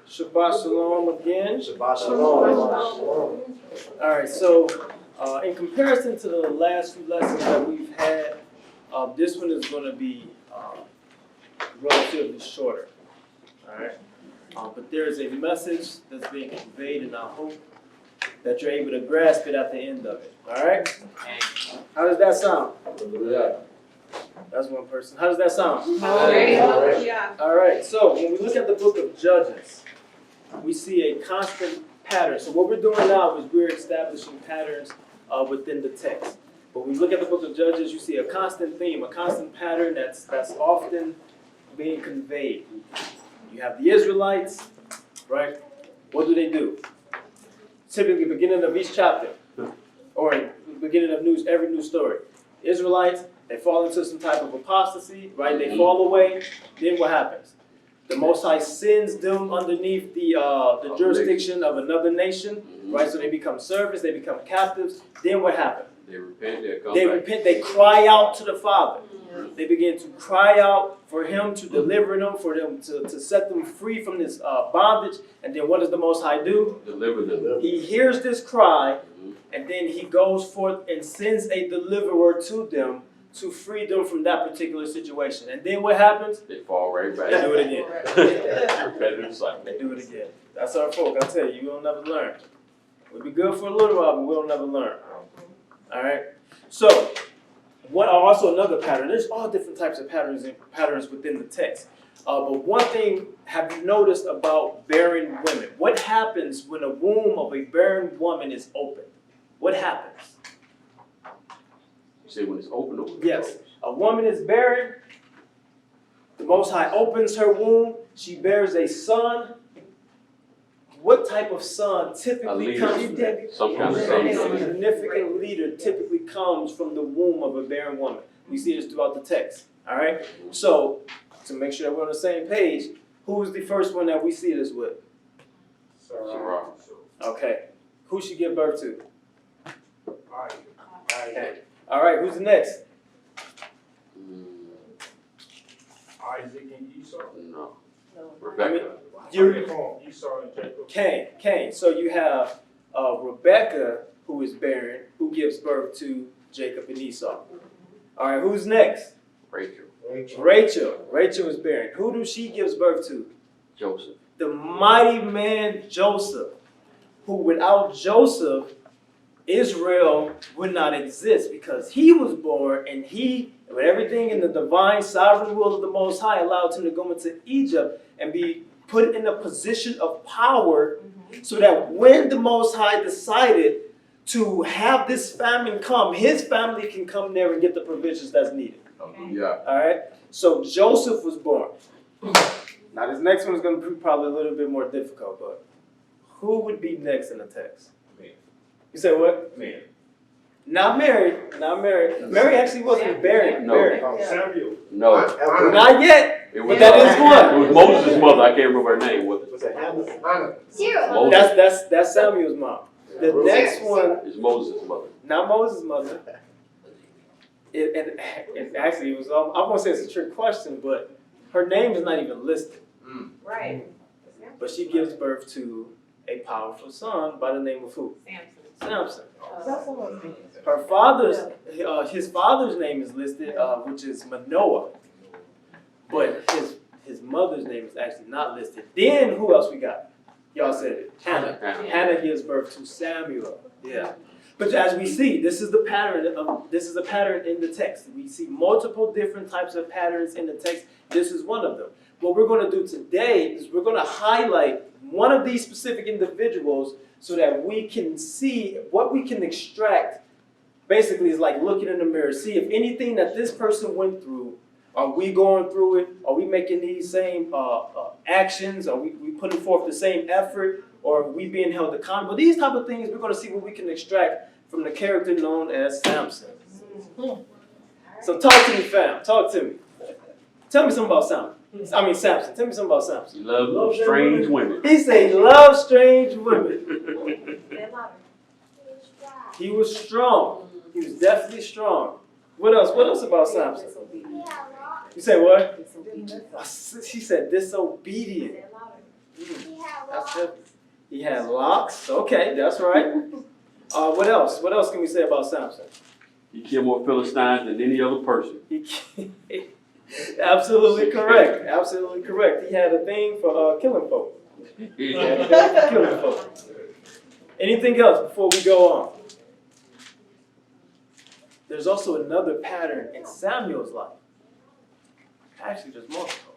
Shabbat Shalom again. Shabbat Shalom. All right, so in comparison to the last few lessons that we've had, this one is going to be relatively shorter. All right, but there is a message that's being conveyed, and I hope that you're able to grasp it at the end of it. All right? How does that sound? That's one person. How does that sound? All right, so when we look at the book of Judges, we see a constant pattern. So what we're doing now is we're establishing patterns within the text. But when we look at the book of Judges, you see a constant theme, a constant pattern that's often being conveyed. You have the Israelites, right? What do? Typically, beginning of each chapter, or beginning of every news story. Israelites, they fall into some type of apostasy, right? They fall away. Then what happens? The Most High sends them underneath the jurisdiction of another nation, right? So they become servants, they become captives. Then what happens? They repent, they repent, they cry out to the Father. They begin to cry out for Him to deliver them, for them to set them free from this bondage. And then what does the Most High do? Deliver them. He hears this cry, and then He goes forth and sends a deliverer to them to free them from that particular situation. And then what happens? They fall right back. They do it again. Repetitive cycle. They do it again. That's our folk. I tell you, you will never learn. We'll be good for a little while, but we'll never learn. All right? So, what are also another pattern? There's all different types of patterns within the text. But one thing, have you noticed about barren women? What happens when a womb of a barren woman is open? What happens? You say when it's open. Yes. A woman is barren. The Most High opens her womb. She bears a son. What type of son typically comes from that? Some kind of A savior. significant leader typically comes from the womb of a barren woman. We see this throughout the text. All right? So, to make sure that we're on the same page, who is the first one that we see this with? Sarah. Okay. Who she give birth to? Okay. All right, who's the next? Isaac and Esau. No. Rebecca. Esau and Jacob. Cain. So you have Rebecca, who is barren, who gives birth to Jacob and Esau. All right, who's next? Rachel. Rachel is barren. Who does she gives birth to? Joseph. The mighty man Joseph, who without Joseph, Israel would not exist, because he was born and he, with everything in the divine sovereign will of the Most High, allowed him to go into Egypt and be put in a position of power, so that when the Most High decided to have this famine come, his family can come there and get the provisions that's needed. Yeah. All right? So Joseph was born. Now this next one is going to be probably a little bit more difficult, but who would be next in the text? You say what? Man. Not Mary. Mary actually wasn't barren. No. Samuel. No. Not yet. It was, But that is one. It was Moses' mother. I can't remember her name. What Was it Hannah? Moses. That's Samuel's mom. The next one, Is Moses' mother. not Moses' mother. And actually, it was. I won't say it's a trick question, but her name is not even listed. Right. But she gives birth to a powerful son by the name of who? Samson. Her his father's name is listed, which is Manoah, but his mother's name is actually not listed. Then who else we got? Y'all said it. Hannah. Hannah gives birth to Samuel. Yeah. But as we see, this is the pattern in the text. We see multiple different types of patterns in the text. This is one of them. What we're going to do today is we're going to highlight one of these specific individuals so that we can see what we can extract. Basically, it's like looking in the mirror. See if anything that this person went through, are we going through it? Are we making these same actions? Are we putting forth the same effort? Or are we being held accountable? These type of things, we're going to see what we can extract from the character known as Samson. So talk to me, fam. Talk to me. Tell me something about Samson. Tell me something about Samson. He loved strange women. He said he loved strange women. He was strong. He was definitely strong. What else? What else about Samson? You say what? She said disobedient. That's it. He had locks. Okay, that's right. What else? What else can we say about Samson? He killed more Philistines than any other person. Absolutely correct. Absolutely correct. He had a thing for killing folk. He had a thing for killing folk. Anything else before we go on? There's also another pattern in Samuel's life. Actually, there's multiple.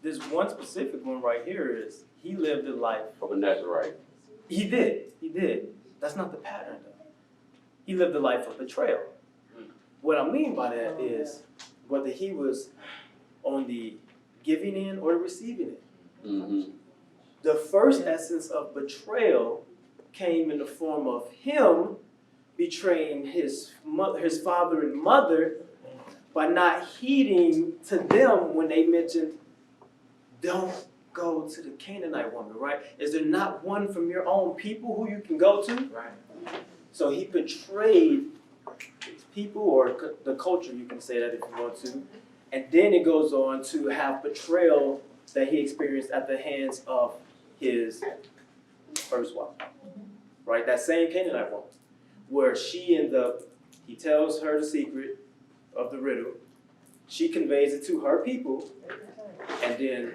This one specific one right here is he lived a life Of a Nazarite. He did. He did. That's not the pattern, though. He lived a life of betrayal. What I mean by that is whether he was on the giving end or the receiving end. Mm-hmm. The first essence of betrayal came in the form of him betraying his father and mother by not heeding to them when they mentioned, don't go to the Canaanite woman, right? Is there not one from your own people who you can go to? Right. So he betrayed his people, or the culture, you can say that if you want to. And then it goes on to have betrayal that he experienced at the hands of his first wife. Right? That same Canaanite woman, where he tells her the secret of the riddle. She conveys it to her people, and then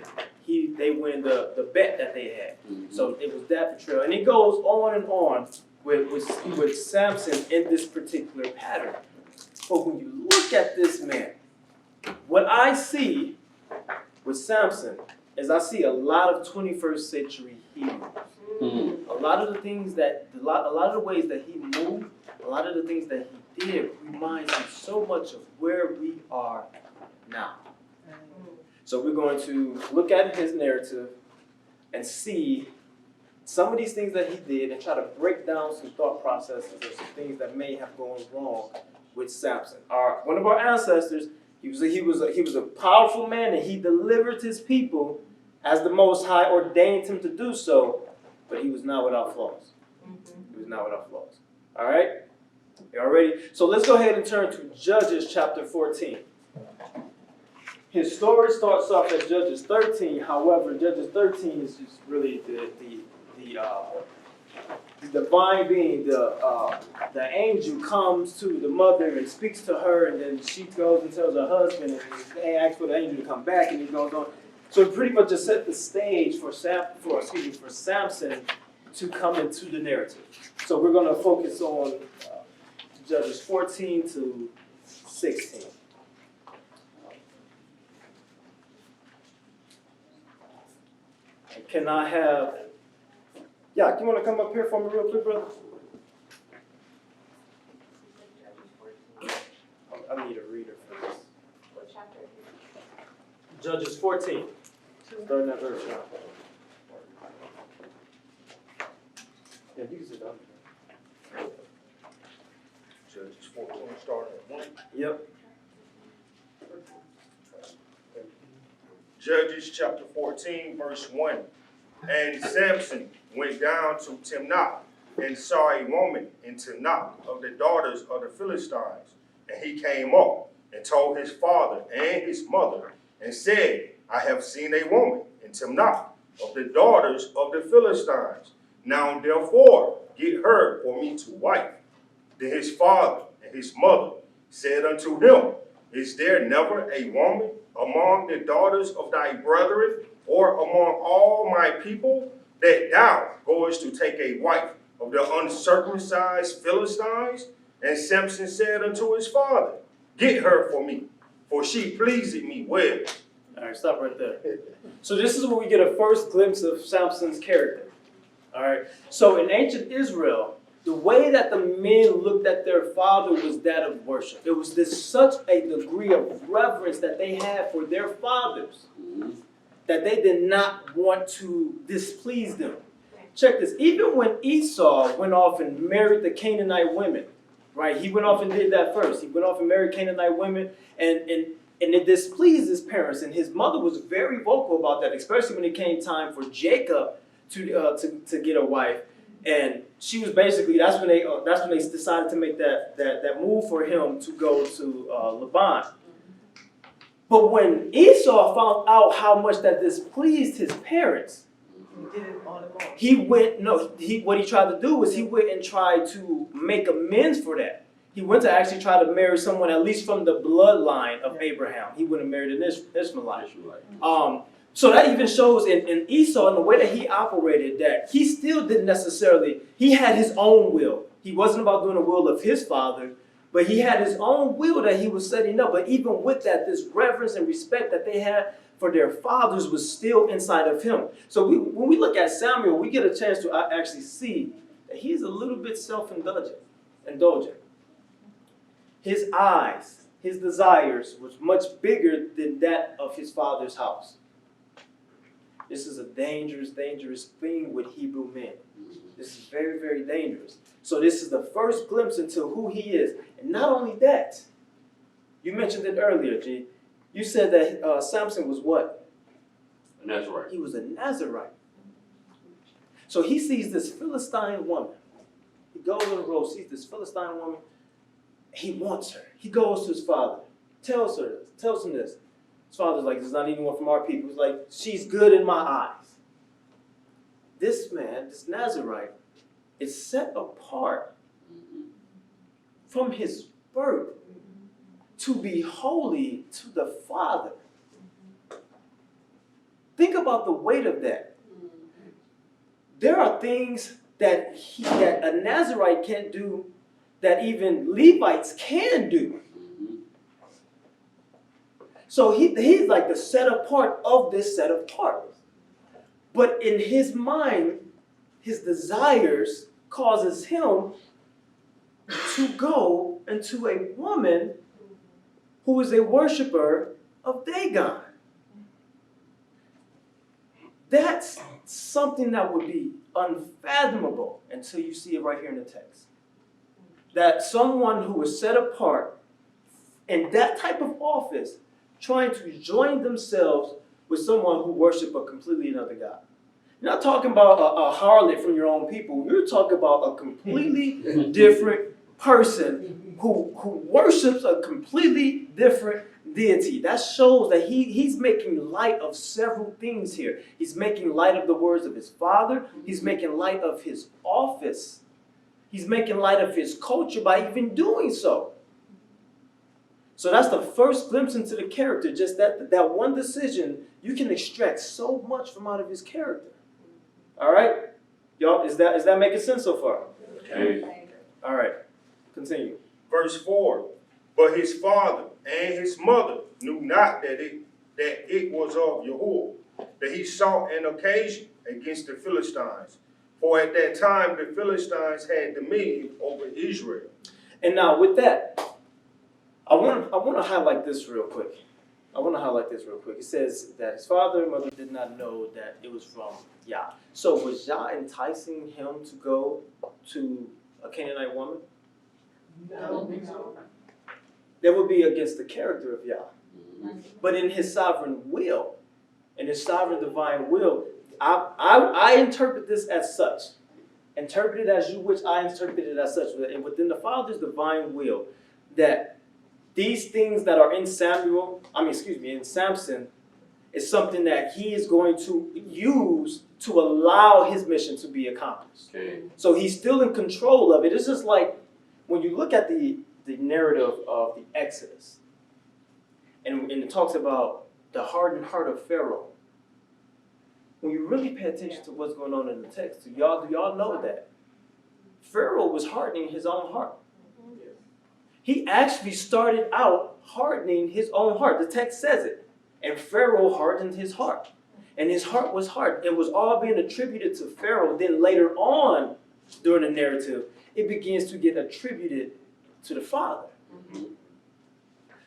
they win the bet that they had. Mm-hmm. So it was that betrayal. And it goes on and on with Samson in this particular pattern. But when you look at this man, what I see with Samson is I see a lot of 21st century Hebrews. Mm-hmm. A lot of the things a lot of the ways that he moved, a lot of the things that he did reminds me so much of where we are now. So we're going to look at his narrative and see some of these things that he did and try to break down some thought processes or some things that may have gone wrong with Samson. One of our ancestors, he was a powerful man, and he delivered his people as the Most High ordained him to do so, but he was not without flaws. He was not without flaws. All right? You all ready? So let's go ahead and turn to Judges chapter 14. His story starts off as Judges 13. However, Judges 13 is just really the divine being, the angel comes to the mother and speaks to her, and then she goes and tells her husband, and they ask for the angel to come back, and he goes on. So it pretty much just set the stage for Samson to come into the narrative. So we're going to focus on Judges 14 to 16. Can I have... Yeah, you want to come up here for me real quick, brother? I need a reader for this. What chapter? Judges 14. Starting that verse now. Yeah, you can sit down. Judges 14, starting at 1. Yep. Judges chapter 14, verse 1. And Samson went down to Timnah and saw a woman in Timnah of the daughters of the Philistines. And he came up and told his father and his mother and said, I have seen a woman in Timnah of the daughters of the Philistines. Now therefore get her for me to wife. Then his father and his mother said unto him, Is there never a woman among the daughters of thy brethren, or among all my people, that thou goest to take a wife of the uncircumcised Philistines? And Samson said unto his father, Get her for me, for she pleased me well. All right, stop right there. So this is where we get a first glimpse of Samson's character. All right. So in ancient Israel, the way that the men looked at their father was that of worship. It was such a degree of reverence that they had for their fathers that they did not want to displease them. Check this. Even when Esau went off and married the Canaanite women, right? He went off and did that first. He went off and married Canaanite women, and it displeased his parents. And his mother was very vocal about that, especially when it came time for Jacob to get a wife. And she was basically, that's when they decided to make that move for him to go to Laban. But when Esau found out how much that displeased his parents, He did it on his own. what he tried to do was he went and tried to make amends for that. He went to actually try to marry someone at least from the bloodline of Abraham. He wouldn't have married an Ishmaelite. So that even shows in Esau, in the way that he operated, that he still didn't necessarily, he had his own will. He wasn't about doing the will of his father, but he had his own will that he was setting up. But even with that, this reverence and respect that they had for their fathers was still inside of him. So when we look at Samuel, we get a chance to actually see that he's a little bit self-indulgent. His eyes, his desires was much bigger than that of his father's house. This is a dangerous, dangerous thing with Hebrew men. This is very, very dangerous. So this is the first glimpse into who he is. And not only that, you mentioned it earlier, G. You said that Samson was what? A Nazarite. He was a Nazarite. So he sees this Philistine woman. He goes on the road, sees this Philistine woman. He wants her. He goes to his father, tells him this. His father's like, this is not anyone from our people. He's like, she's good in my eyes. This man, this Nazarite, is set apart from his birth to be holy to the Father. Think about the weight of that. There are things that a Nazarite can't do that even Levites can do. So he's like the set apart of this set apart. But in his mind, his desires causes him to go into a woman who is a worshiper of Dagon. That's something that would be unfathomable until you see it right here in the text. That someone who is set apart in that type of office trying to join themselves with someone who worships a completely another God. You're not talking about a harlot from your own people. You're talking about a completely different person who worships a completely different deity. That shows that he's making light of several things here. He's making light of the words of his father. He's making light of his office. He's making light of his culture by even doing so. So that's the first glimpse into the character. Just that one decision, you can extract so much from out of his character. All right? Y'all, is that making sense so far? Okay. All right. Continue. Verse 4. But his father and his mother knew not that it was of Yahuwah, that he sought an occasion against the Philistines. For at that time the Philistines had dominion over Israel. And now with that, I want to highlight this real quick. It says that his father and mother did not know that it was from Yah. So was Yah enticing him to go to a Canaanite woman? I don't think so. That would be against the character of Yah. But in his sovereign will, in his sovereign divine will, I interpret this as such. Interpret it as you which I interpret it as such. And within the Father's divine will, that these things that are in Samson, is something that he is going to use to allow his mission to be accomplished. Okay. So he's still in control of it. It's just like when you look at the narrative of the Exodus, and it talks about the hardened heart of Pharaoh. When you really pay attention to what's going on in the text, do y'all know that Pharaoh was hardening his own heart? He actually started out hardening his own heart. The text says it. And Pharaoh hardened his heart. And his heart was hard. It was all being attributed to Pharaoh. Then later on, during the narrative, it begins to get attributed to the Father.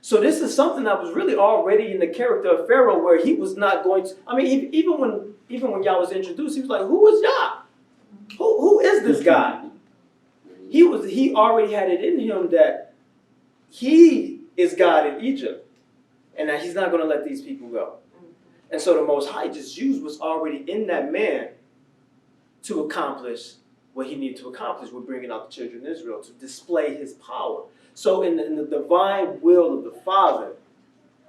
So this is something that was really already in the character of Pharaoh, where he was not going to, even when Yah was introduced, he was like, who is Yah? Who is this guy? He already had it in him that he is God in Egypt, and that he's not going to let these people go. And so the Most High just used what's already in that man to accomplish what he needed to accomplish with bringing out the children of Israel, to display his power. So in the divine will of the Father,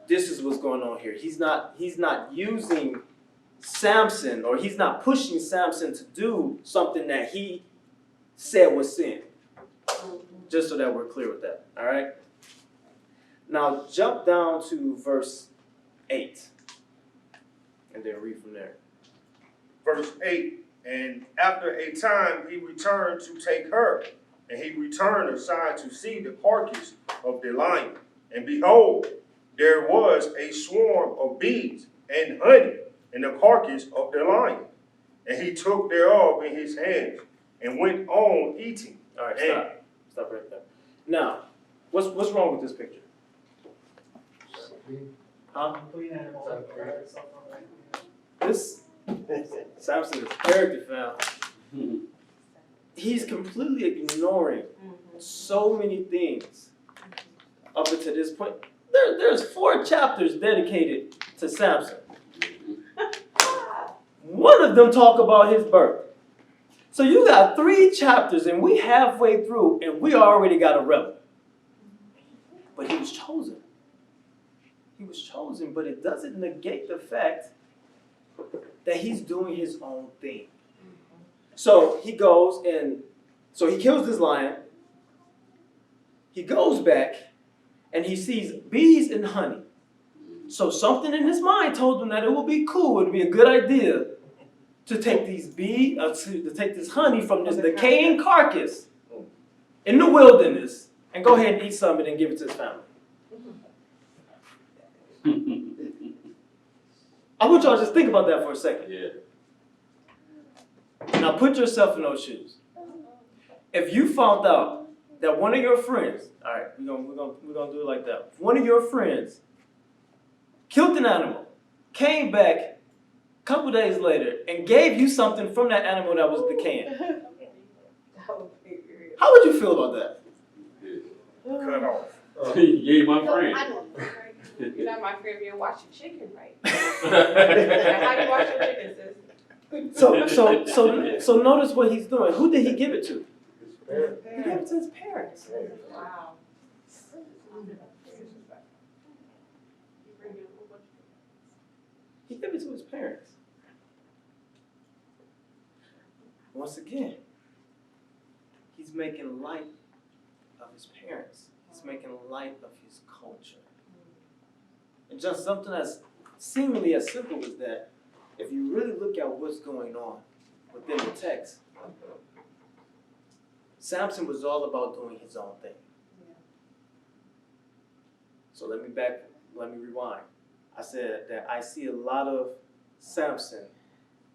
this is what's going on here. He's not using Samson, or he's not pushing Samson to do something that he said was sin. Just so that we're clear with that. All right. Now jump down to verse 8, and then read from there. Verse 8, and after a time he returned to take her, and he returned aside to see the carcass of the lion. And behold, there was a swarm of bees and honey in the carcass of the lion. And he took thereof in his hands and went on eating. All right, stop. Stop right there. Now, what's wrong with this picture? Huh? This Samson is character found. He's completely ignoring so many things up until this point. There's 4 chapters dedicated to Samson. One of them talk about his birth. So you got 3 chapters, and we halfway through, and we already got a rebel. But he was chosen. He was chosen, but it doesn't negate the fact that he's doing his own thing. So he goes and he kills this lion. He goes back and he sees bees and honey. So something in his mind told him that it would be cool, it would be a good idea to take these to take this honey from this decaying carcass in the wilderness and go ahead and eat some of it and give it to his family. I want y'all to just think about that for a second. Yeah. Now put yourself in those shoes. If you found out that one of your friends, all right, we're gonna do it like that. If one of your friends killed an animal, came back a couple days later, and gave you something from that animal that was decaying, how would you feel about that? Cut off. Yeah, my friend. You're not my friend if you don't wash your chicken right. How do you wash your chicken, sis? So notice what he's doing. Who did he give it to? He gave it to his parents. Wow. He gave it to his parents. Once again, he's making light of his parents. He's making light of his culture. And just something as seemingly as simple as that, if you really look at what's going on within the text, Samson was all about doing his own thing. So let me rewind. I said that I see a lot of Samson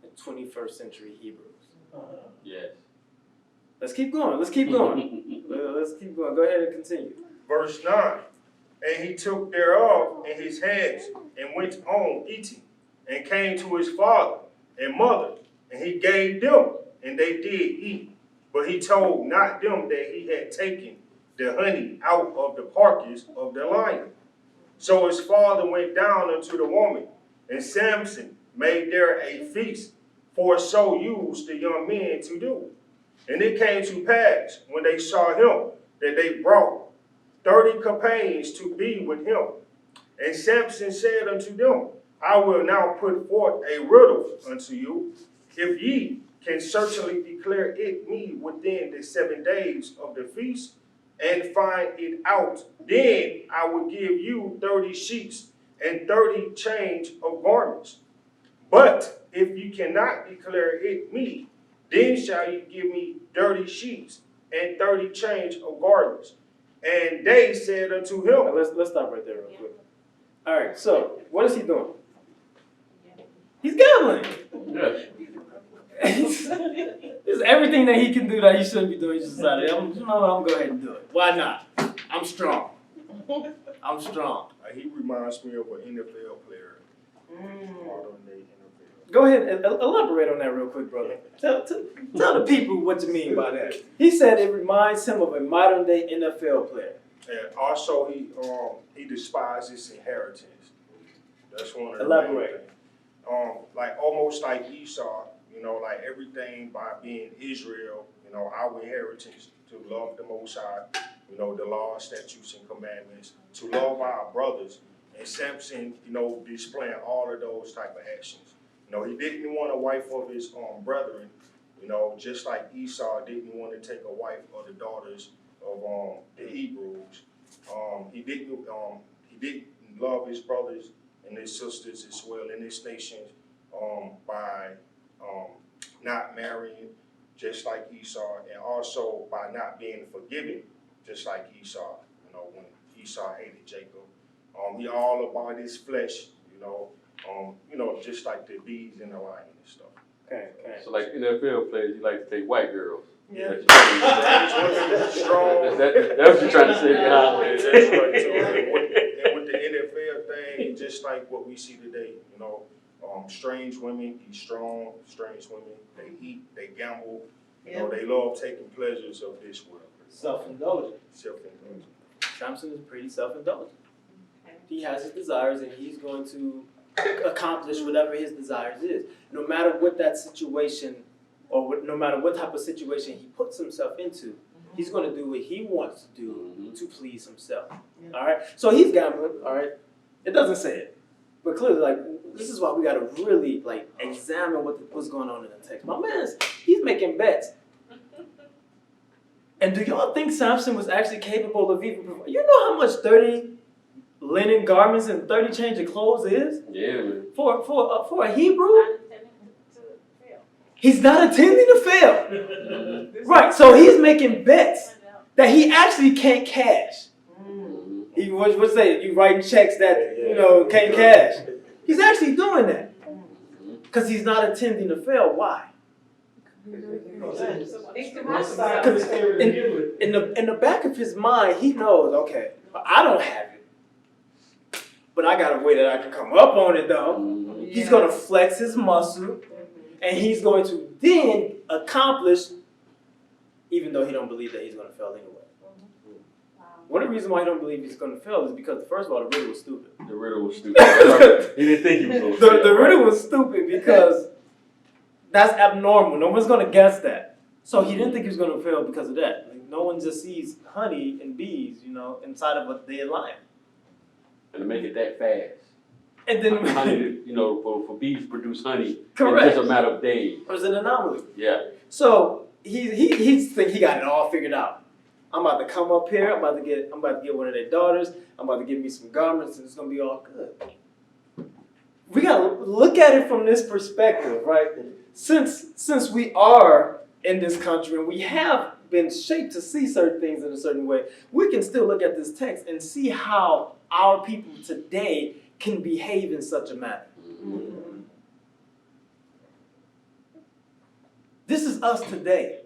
in 21st century Hebrews. Yes. Let's keep going. Let's keep going. Let's keep going. Go ahead and continue. Verse 9, and he took thereof in his hands and went on eating, and came to his father and mother, and he gave them, and they did eat. But he told not them that he had taken the honey out of the carcass of the lion. So his father went down unto the woman, and Samson made there a feast, for so used the young men to do. And it came to pass, when they saw him, that they brought 30 companions to be with him. And Samson said unto them, I will now put forth a riddle unto you. If ye can certainly declare it me within the 7 days of the feast, and find it out, then I will give you 30 sheets and 30 change of garments. But if you cannot declare it me, then shall you give me 30 sheets and 30 change of garments. And they said unto him, Let's stop right there real quick. All right, so what is he doing? He's gambling. Yeah. It's everything that he can do that he shouldn't be doing. He just decided, you know what, I'm going to go ahead and do it. Why not? I'm strong. I'm strong. he reminds me of an NFL player. Modern day NFL. Go ahead and elaborate on that real quick, brother. Tell the people what you mean by that. He said it reminds him of a modern day NFL player. And also he despises inheritance. That's one of the Elaborate. main things. Like almost like Esau, like everything by being Israel, our inheritance to love the Most High, the law, statutes, and commandments, to love our brothers, And Samson, displaying all of those type of actions. He didn't want a wife of his brethren, just like Esau didn't want to take a wife of the daughters of the Hebrews. He didn't love his brothers and his sisters as well in this nation by not marrying, just like Esau, and also by not being forgiving, just like Esau. When Esau hated Jacob, he all about his flesh. Just like the bees in the lion and stuff. Okay. So like NFL players, you like to take white girls. Yeah. Strong. That's what you're trying to say behind That's that. right. So, and with the NFL thing, just like what we see today, strange women, he's strong, strange women, they eat, they gamble, they love taking pleasures of this world. Self-indulgent. Self-indulgent. Samson is pretty self-indulgent. He has his desires and he's going to accomplish whatever his desires is. No matter what that situation no matter what type of situation he puts himself into, he's going to do what he wants to do to please himself. All right? So he's gambling, all right? It doesn't say it. But clearly, this is why we got to really, examine what's going on in the text. My man, he's making bets. And do y'all think Samson was actually capable of even... You know how much 30 linen garments and 30 change of clothes is? Yeah, man. For a Hebrew? He's not intending to fail. Right, so he's making bets that he actually can't cash. He would say, you writing checks that, can't cash. He's actually doing that. Because he's not intending to fail. Why? Because in the back of his mind, he knows, okay, I don't have it. But I got a way that I can come up on it, though. He's going to flex his muscle. And he's going to then accomplish, even though he don't believe that he's going to fail anyway. One of the reasons why he don't believe he's going to fail is because, first of all, the riddle was stupid. The riddle was stupid. He didn't think he was going to fail. The riddle was stupid because that's abnormal. No one's going to guess that. So he didn't think he was going to fail because of that. No one just sees honey and bees, inside of a dead lion. And to make it that fast. And then honey, for bees produce honey correct. in just a matter of days. It was an anomaly. Yeah. So he think he got it all figured out. I'm about to come up here. I'm about to get one of their daughters. I'm about to give me some garments, and it's gonna be all good. We gotta look at it from this perspective, right? Since we are in this country and we have been shaped to see certain things in a certain way, we can still look at this text and see how our people today can behave in such a manner. This is us today.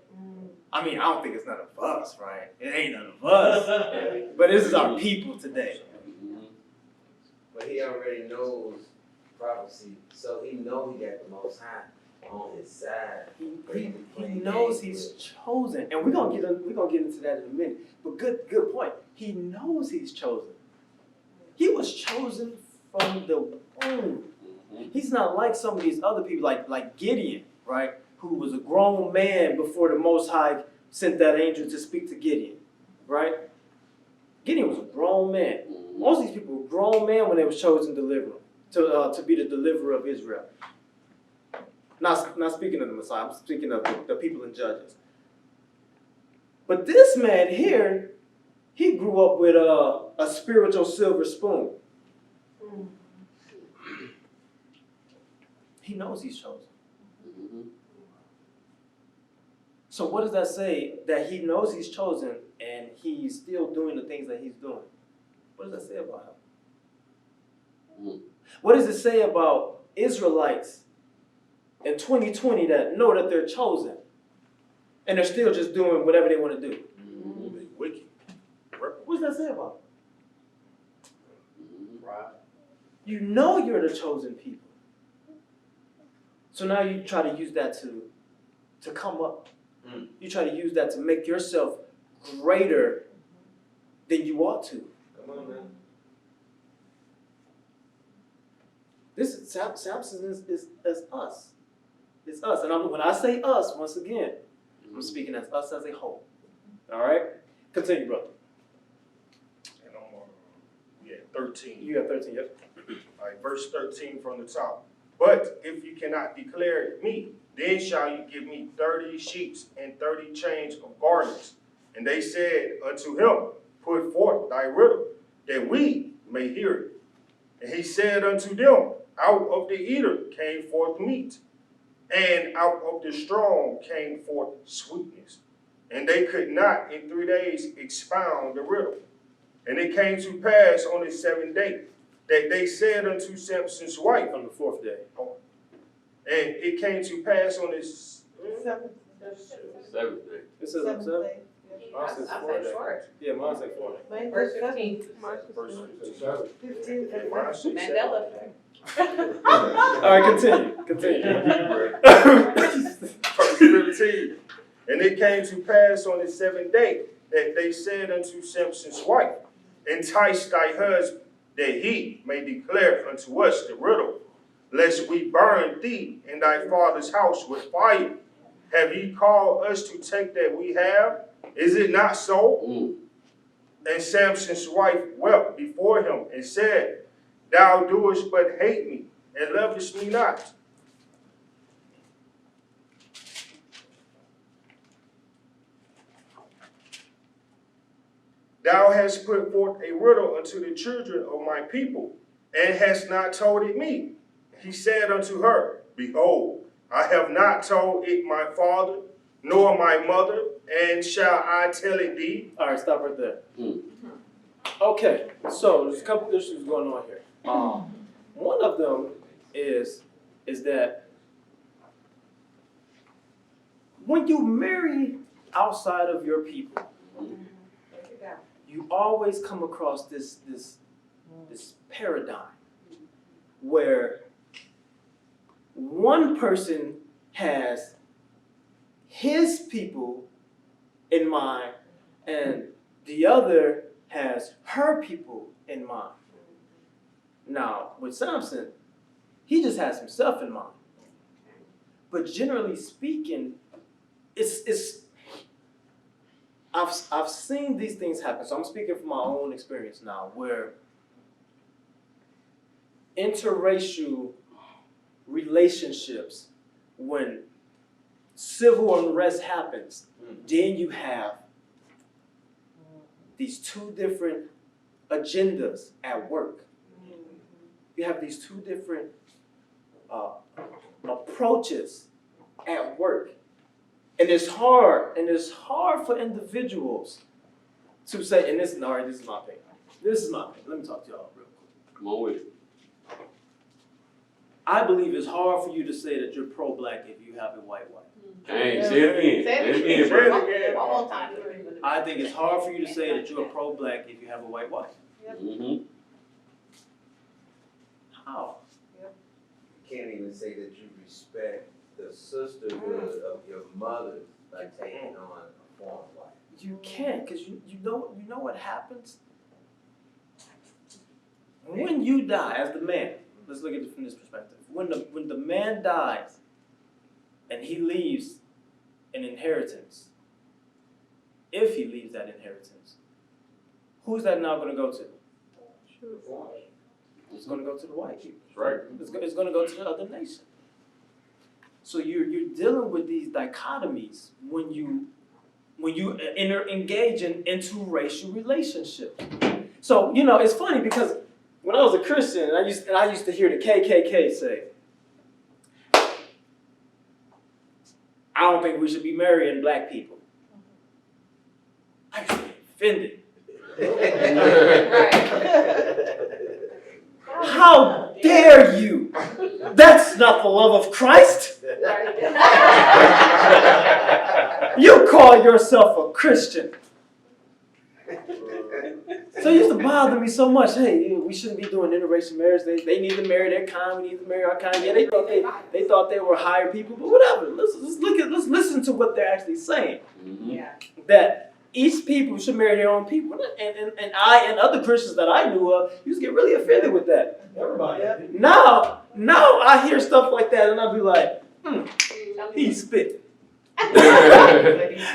I mean, I don't think it's none of us, right? It ain't none of us. But this is our people today. But he already knows prophecy, so he knows he got the Most High on his side. He knows he's chosen, and we're gonna get into that in a minute. But good point. He knows he's chosen. He was chosen from the womb. He's not like some of these other people, like Gideon, right? Who was a grown man before the Most High sent that angel to speak to Gideon, right? Gideon was a grown man. Most of these people were grown men when they was chosen to be the deliverer of Israel. Not speaking of the Messiah, I'm speaking of the people in Judges. But this man here, he grew up with a spiritual silver spoon. He knows he's chosen. So what does that say? That he knows he's chosen and he's still doing the things that he's doing. What does that say about him? What does it say about Israelites in 2020 that know that they're chosen and they're still just doing whatever they want to do? They wicked. What does that say about them? Right. You know you're the chosen people. So now you try to use that to come up. You try to use that to make yourself greater than you ought to. Come on, man. Samson is us. It's us. And when I say us, once again, I'm speaking as us as a whole. All right? Continue, brother. And 13. You got 13, yep. All right, verse 13 from the top. But if you cannot declare me, then shall you give me 30 sheep and 30 chains of garments. And they said unto him, put forth thy riddle, that we may hear it. And he said unto them, out of the eater came forth meat, and out of the strong came forth sweetness. And they could not in 3 days expound the riddle. And it came to pass on the 7th day that they said unto Samson's wife, On the 4th day. and it came to pass on this. Seventh. Seventh day. It says on Seventh 7th. day. Mine I says said 4th day. short. Yeah, mine says 4th day. Mine Verse says 15. Verse 15. Okay, mine says Mandela effect. All right, continue. Verse 15. And it came to pass on the 7th day that they said unto Samson's wife, entice thy husband, that he may declare unto us the riddle, lest we burn thee and thy father's house with fire. Have ye called us to take that we have? Is it not so? And Samson's wife wept before him and said, thou doest but hate me, and lovest me not. Thou hast put forth a riddle unto the children of my people, and hast not told it me. He said unto her, behold, I have not told it my father, nor my mother, and shall I tell it thee? All right, stop right there. Okay, so there's a couple issues going on here. One of them is that when you marry outside of your people, you always come across this paradigm where one person has his people in mind and the other has her people in mind. Now, with Samson, he just has himself in mind. But generally speaking, I've seen these things happen. So I'm speaking from my own experience now, where interracial relationships, when civil unrest happens, then you have these two different agendas at work. You have these two different approaches at work. And it's hard for individuals to say, and this is my opinion. This is my opinion. Let me talk to y'all real quick. Come on with it. I believe it's hard for you to say that you're pro-black if you have a white wife. Dang, say it again. Say it Say it again. again, bro. One more time. I think it's hard for you to say that you're pro-black if you have a white wife. Mm-hmm. How? You can't even say that you respect the sisterhood of your mother by taking on a foreign wife. You can't, because you know what happens? When you die as the man, let's look at it from this perspective. When the man dies and he leaves an inheritance, if he leaves that inheritance, who's that now going to go to? It's going to go to the white people. That's right. It's going to go to the other nation. So you're dealing with these dichotomies when you engage in interracial relationships. So it's funny because when I was a Christian, I used to hear the KKK say, "I don't think we should be marrying black people." I used to be offended. How dare you? That's not the love of Christ. You call yourself a Christian. So it used to bother me so much. Hey, we shouldn't be doing interracial marriage. They need to marry their kind. We need to marry our kind. Yeah, they thought they were higher people, but whatever. Let's listen to what they're actually saying. Mm-hmm. Yeah. That each people should marry their own people. And I and other Christians that I knew of used to get really offended with that. Everybody. Now I hear stuff like that and I'll be like, he's spitting.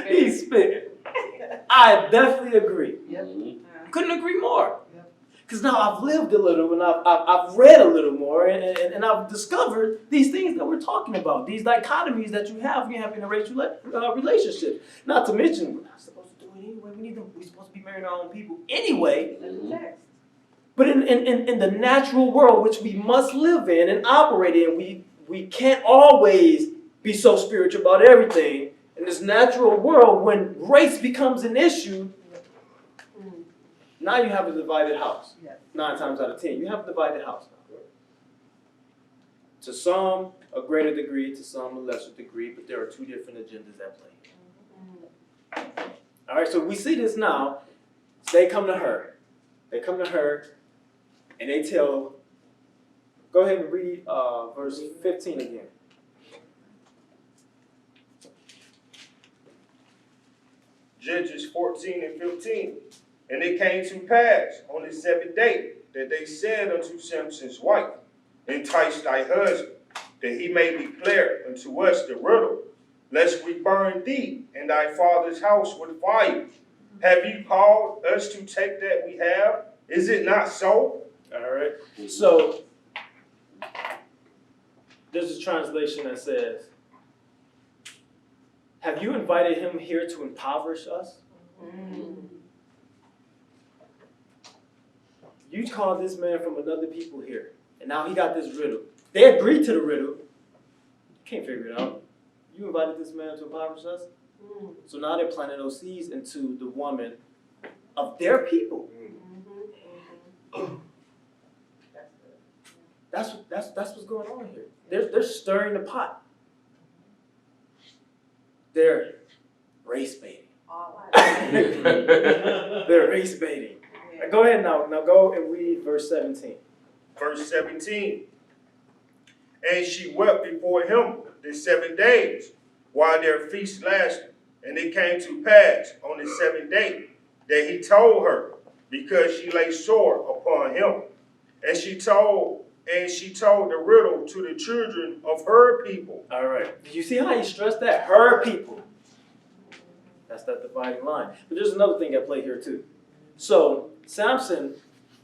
He's spitting. I definitely agree. Mm-hmm. Couldn't agree more. Because now I've lived a little and I've read a little more and I've discovered these things that we're talking about, these dichotomies that you have when you're having a relationship. Not to mention, we're not supposed to do it anyway. We're supposed to be marrying our own people anyway. But in the natural world, which we must live in and operate in, we can't always be so spiritual about everything. In this natural world, when race becomes an issue, now you have a divided house. 9 times out of 10, you have a divided house now. To some, a greater degree, to some, a lesser degree, but there are 2 different agendas at play. All right, so we see this now. So they come to her. They come to her, and they tell, go ahead and read verse 15 again. Judges 14 and 15. And it came to pass on the 7th day that they said unto Samson's wife, entice thy husband, that he may declare unto us the riddle, lest we burn thee and thy father's house with fire. Have you called us to take that we have? Is it not so? All right. So there's a translation that says, have you invited him here to impoverish us? You called this man from another people here, and now he got this riddle. They agreed to the riddle. Can't figure it out. You invited this man to impoverish us? So now they're planting those seeds into the woman of their people. That's what's going on here. They're stirring the pot. They're race baiting. They're race baiting. Go ahead now. Now go and read verse 17. Verse 17. And she wept before him the 7 days, while their feast lasted. And it came to pass on the 7th day that he told her, because she lay sore upon him. And she told the riddle to the children of her people. All right. Did you see how he stressed that? Her people. That's that dividing line. But there's another thing at play here too. So Samson,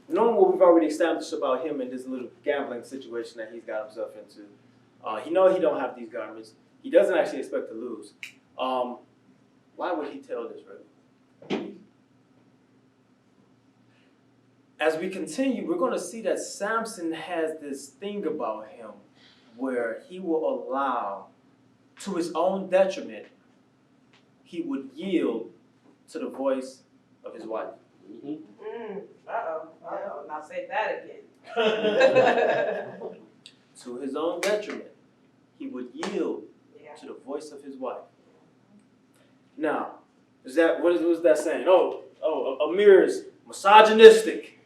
knowing what we've already established about him in this little gambling situation that he's got himself into, he knows he don't have these garments. He doesn't actually expect to lose. Why would he tell this riddle? As we continue, we're going to see that Samson has this thing about him where he will allow, to his own detriment, he would yield to the voice of his wife. Now say that again. To his own detriment, he would yield to the voice of his wife. Now, what is that saying? Amir is misogynistic.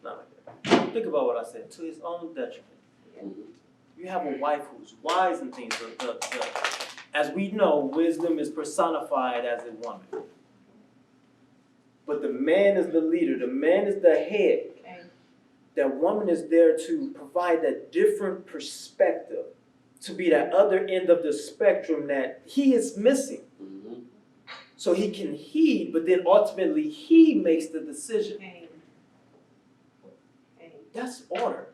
Not like that. Think about what I said. To his own detriment. You have a wife who's wise in things. As we know, wisdom is personified as a woman. But the man is the leader. The man is the head. Okay. That woman is there to provide that different perspective, to be that other end of the spectrum that he is missing. So he can heed, but then ultimately he makes the decision. Okay. That's order.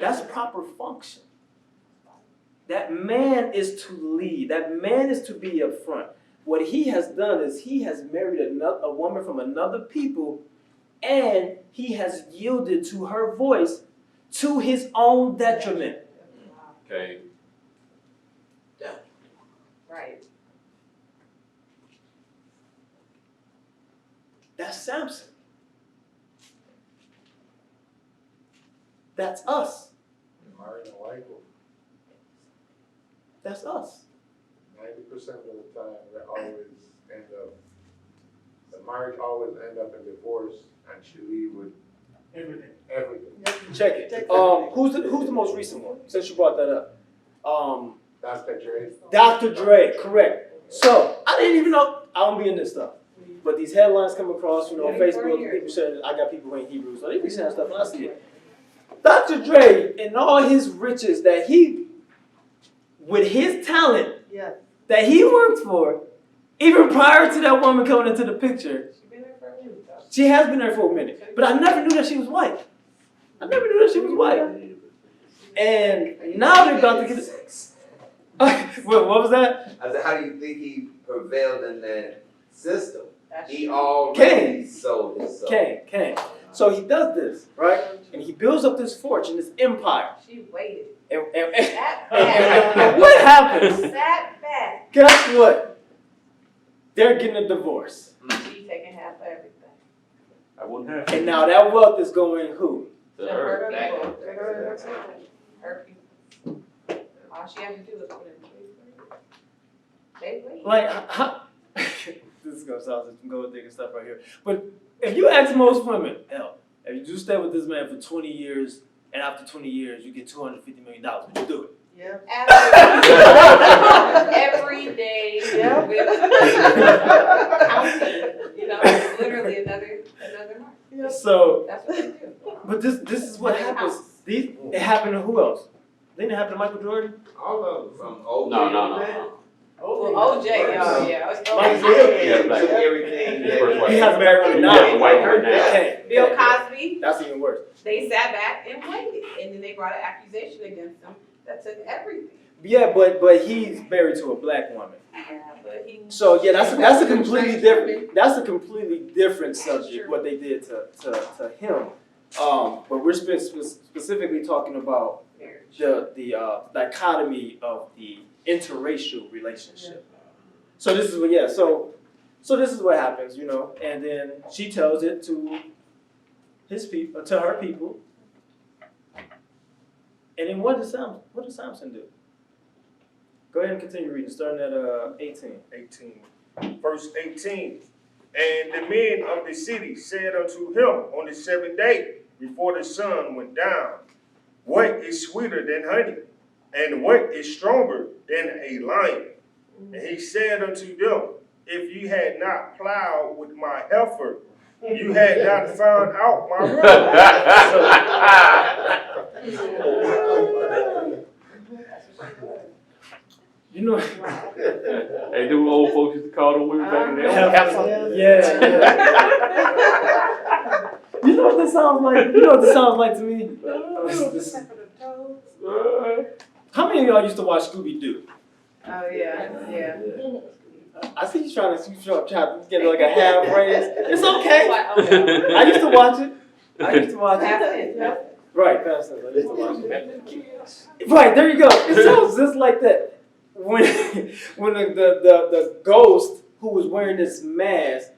That's proper function. That man is to lead. That man is to be up front. What he has done is he has married a woman from another people, and he has yielded to her voice to his own detriment. Okay. Right. That's Samson. That's us. Married a wife. That's us. 90% of the time, the marriage always end up in divorce, and she leave with everything. Check it. Who's the most recent one? Since you brought that up, Dr. Dre. Dr. Dre, correct. So I didn't even know. I don't be in this stuff, but these headlines come across, on Facebook. People saying I got people who ain't Hebrew, so they be saying stuff, and I see it. Dr. Dre and all his riches that he, with his talent, that he worked for, even prior to that woman coming into the picture, She has been there for a minute. But I never knew that she was white. I never knew that she was white. And now they're about to get what was that? I said, how do you think he prevailed in that system? He Cain. already sold his soul. Cain. So he does this, right? And he builds up this fortune, this empire. She waited. And Sat back. what happens? Sat back. Guess what? They're getting a divorce. She taking half of everything. I wouldn't have. And now that wealth is going who? To her. Her people. All she had to do was put in place. They wait. Like, how, this is going to sound like some gold digger stuff right here. But if you ask most women, hell, if you do stay with this man for 20 years, and after 20 years, you get $250 million, would you do it? Yeah. Every day with counting, you know, literally another mark. Yeah. So, That's what they do. but this is what happens. It happened to who else? Didn't it happen to Michael Jordan? All of them from OJ. No. Well, OJ, y'all, yeah. It's Mike Yeah, Black. took everything. First white. He has a married woman now. Yeah, white hair now. Okay. Bill Cosby, That's even worse. they sat back and waited, and then they brought an accusation against him that took everything. Yeah, but he's married to a black woman. Yeah, but he. So yeah, that's a completely different subject what they did to him. But we're specifically talking about the dichotomy of the interracial relationship. So this is what so this is what happens, you know, and then she tells it to his people, to her people. And then what does Samson do? Go ahead and continue reading, starting at 18. 18. Verse 18. And the men of the city said unto him on the 7th day before the sun went down, what is sweeter than honey? And what is stronger than a lion? And he said unto them, if you had not plowed with my heifer, you had not found out my river. You know, Hey, them old folks used to call them women back in the day. yeah. You know what this sounds like? You know what this sounds like to me? How many of y'all used to watch Scooby-Doo? Oh, yeah. I see you trying to get like a half raise. It's okay. I used to watch it. Right, past tense. I used to watch it. Right, there you go. It sounds just like that. When the ghost who was wearing this mask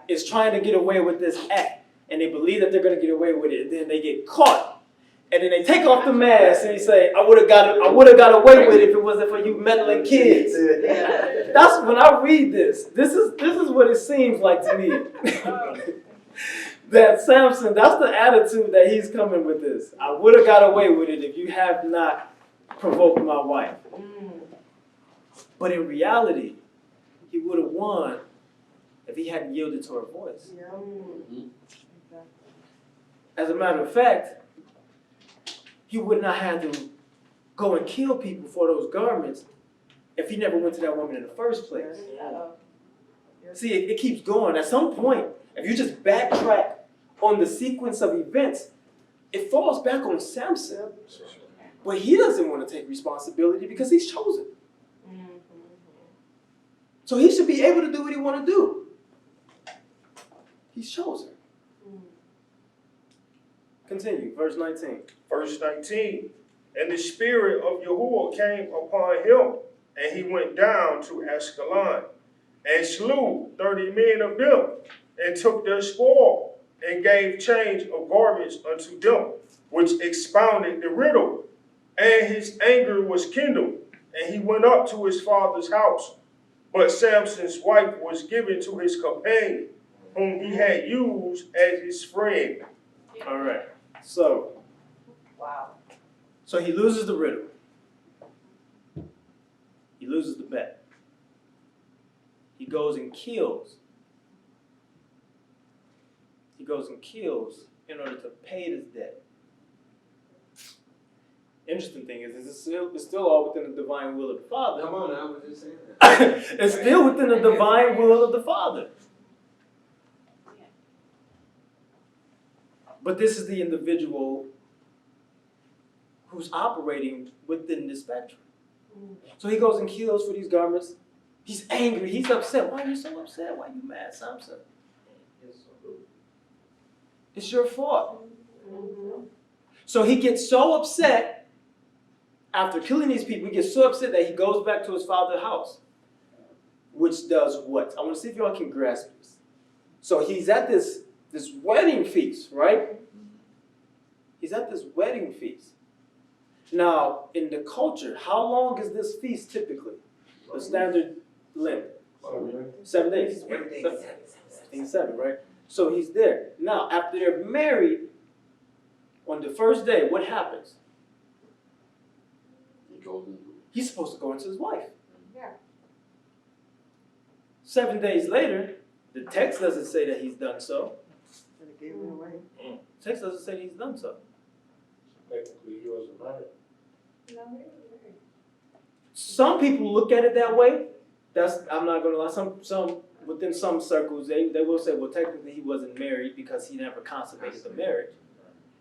is trying to get away with this act, and they believe that they're gonna get away with it, and then they get caught, and then they take off the mask and they say, "I would have got away with it if it wasn't for you meddling kids." That's when I read this. This is what it seems like to me. That Samson, that's the attitude that he's coming with this. I would have got away with it if you have not provoked my wife. But in reality, he would have won if he hadn't yielded to her voice. As a matter of fact, he would not have to go and kill people for those garments if he never went to that woman in the first place. See, it keeps going. At some point, if you just backtrack on the sequence of events, it falls back on Samson. But he doesn't want to take responsibility because he's chosen. So he should be able to do what he want to do. He's chosen. Continue, verse 19. Verse 19. And the spirit of Yahuwah came upon him, and he went down to Ashkelon, and slew 30 men of them, and took their spoil, and gave change of garments unto them, which expounded the riddle. And his anger was kindled, and he went up to his father's house. But Samson's wife was given to his companion, whom he had used as his friend. All right. So he loses the riddle. He loses the bet. He goes and kills. He goes and kills in order to pay this debt. Interesting thing is, it's still all within the divine will of the Father. Come on, I was just saying that. It's still within the divine will of the Father. But this is the individual who's operating within the spectrum. So he goes and kills for these garments. He's angry. He's upset. Why are you so upset? Why are you mad, Samson? It's your fault. So he gets so upset after killing these people. He gets so upset that he goes back to his father's house. Which does what? I want to see if y'all can grasp this. So he's at this wedding feast, right? He's at this wedding feast. Now, in the culture, how long is this feast typically? The standard length? 7 days. 7, right? So he's there. Now, after they're married, on the first day, what happens? He's supposed to go into his wife. Yeah. 7 days later, the text doesn't say that he's done so. And it gave it away. The text doesn't say that he's done so. Technically, he wasn't married. Some people look at it that way. I'm not going to lie. Some within some circles, they will say, well, technically he wasn't married because he never consummated the marriage.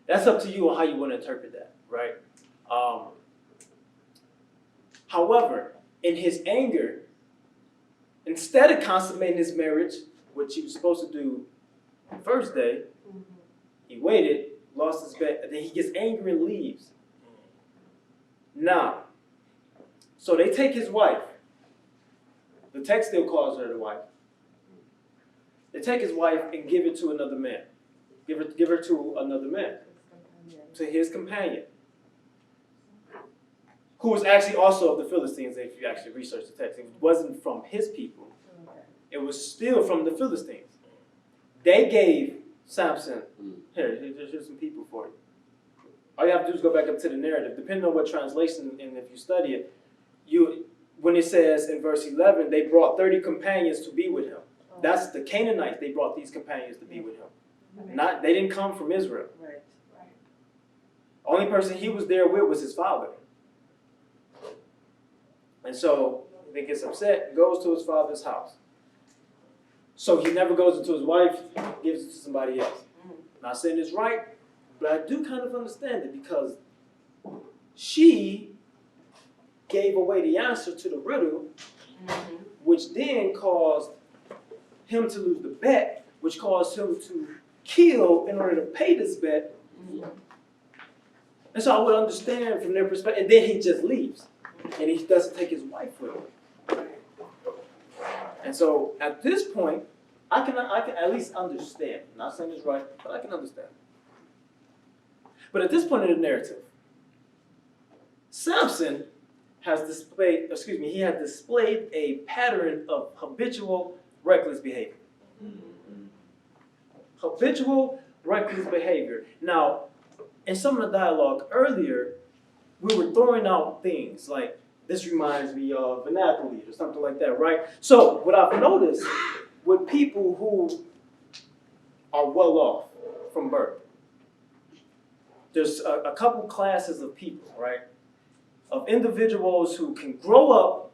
That's up to you on how you want to interpret that, right? However, in his anger, instead of consummating his marriage, which he was supposed to do the first day, he waited, lost his bet, and then he gets angry and leaves. Now, so they take his wife. The text still calls her the wife. They take his wife and give it to another man. Give her to another man, to his companion, who was actually also of the Philistines, if you actually research the text. It wasn't from his people. It was still from the Philistines. They gave Samson, here's some people for you. All you have to do is go back up to the narrative. Depending on what translation, and if you study it, when it says in verse 11, they brought 30 companions to be with him. That's the Canaanites. They brought these companions to be with him. They didn't come from Israel. Right. Only person he was there with was his father. And so he gets upset, goes to his father's house. So he never goes into his wife, gives it to somebody else. Not saying it's right, but I do kind of understand it because she gave away the answer to the riddle, which then caused him to lose the bet, which caused him to kill in order to pay this bet. And so I would understand from their perspective, and then he just leaves. And he doesn't take his wife with him. And so at this point, I can at least understand. I'm not saying it's right, but I can understand. But at this point in the narrative, Samson has displayed a pattern of habitual reckless behavior. Habitual reckless behavior. Now, in some of the dialogue earlier, we were throwing out things like, this reminds me of an athlete or something like that, right? So what I've noticed with people who are well off from birth, there's a couple classes of people, right? Of individuals who can grow up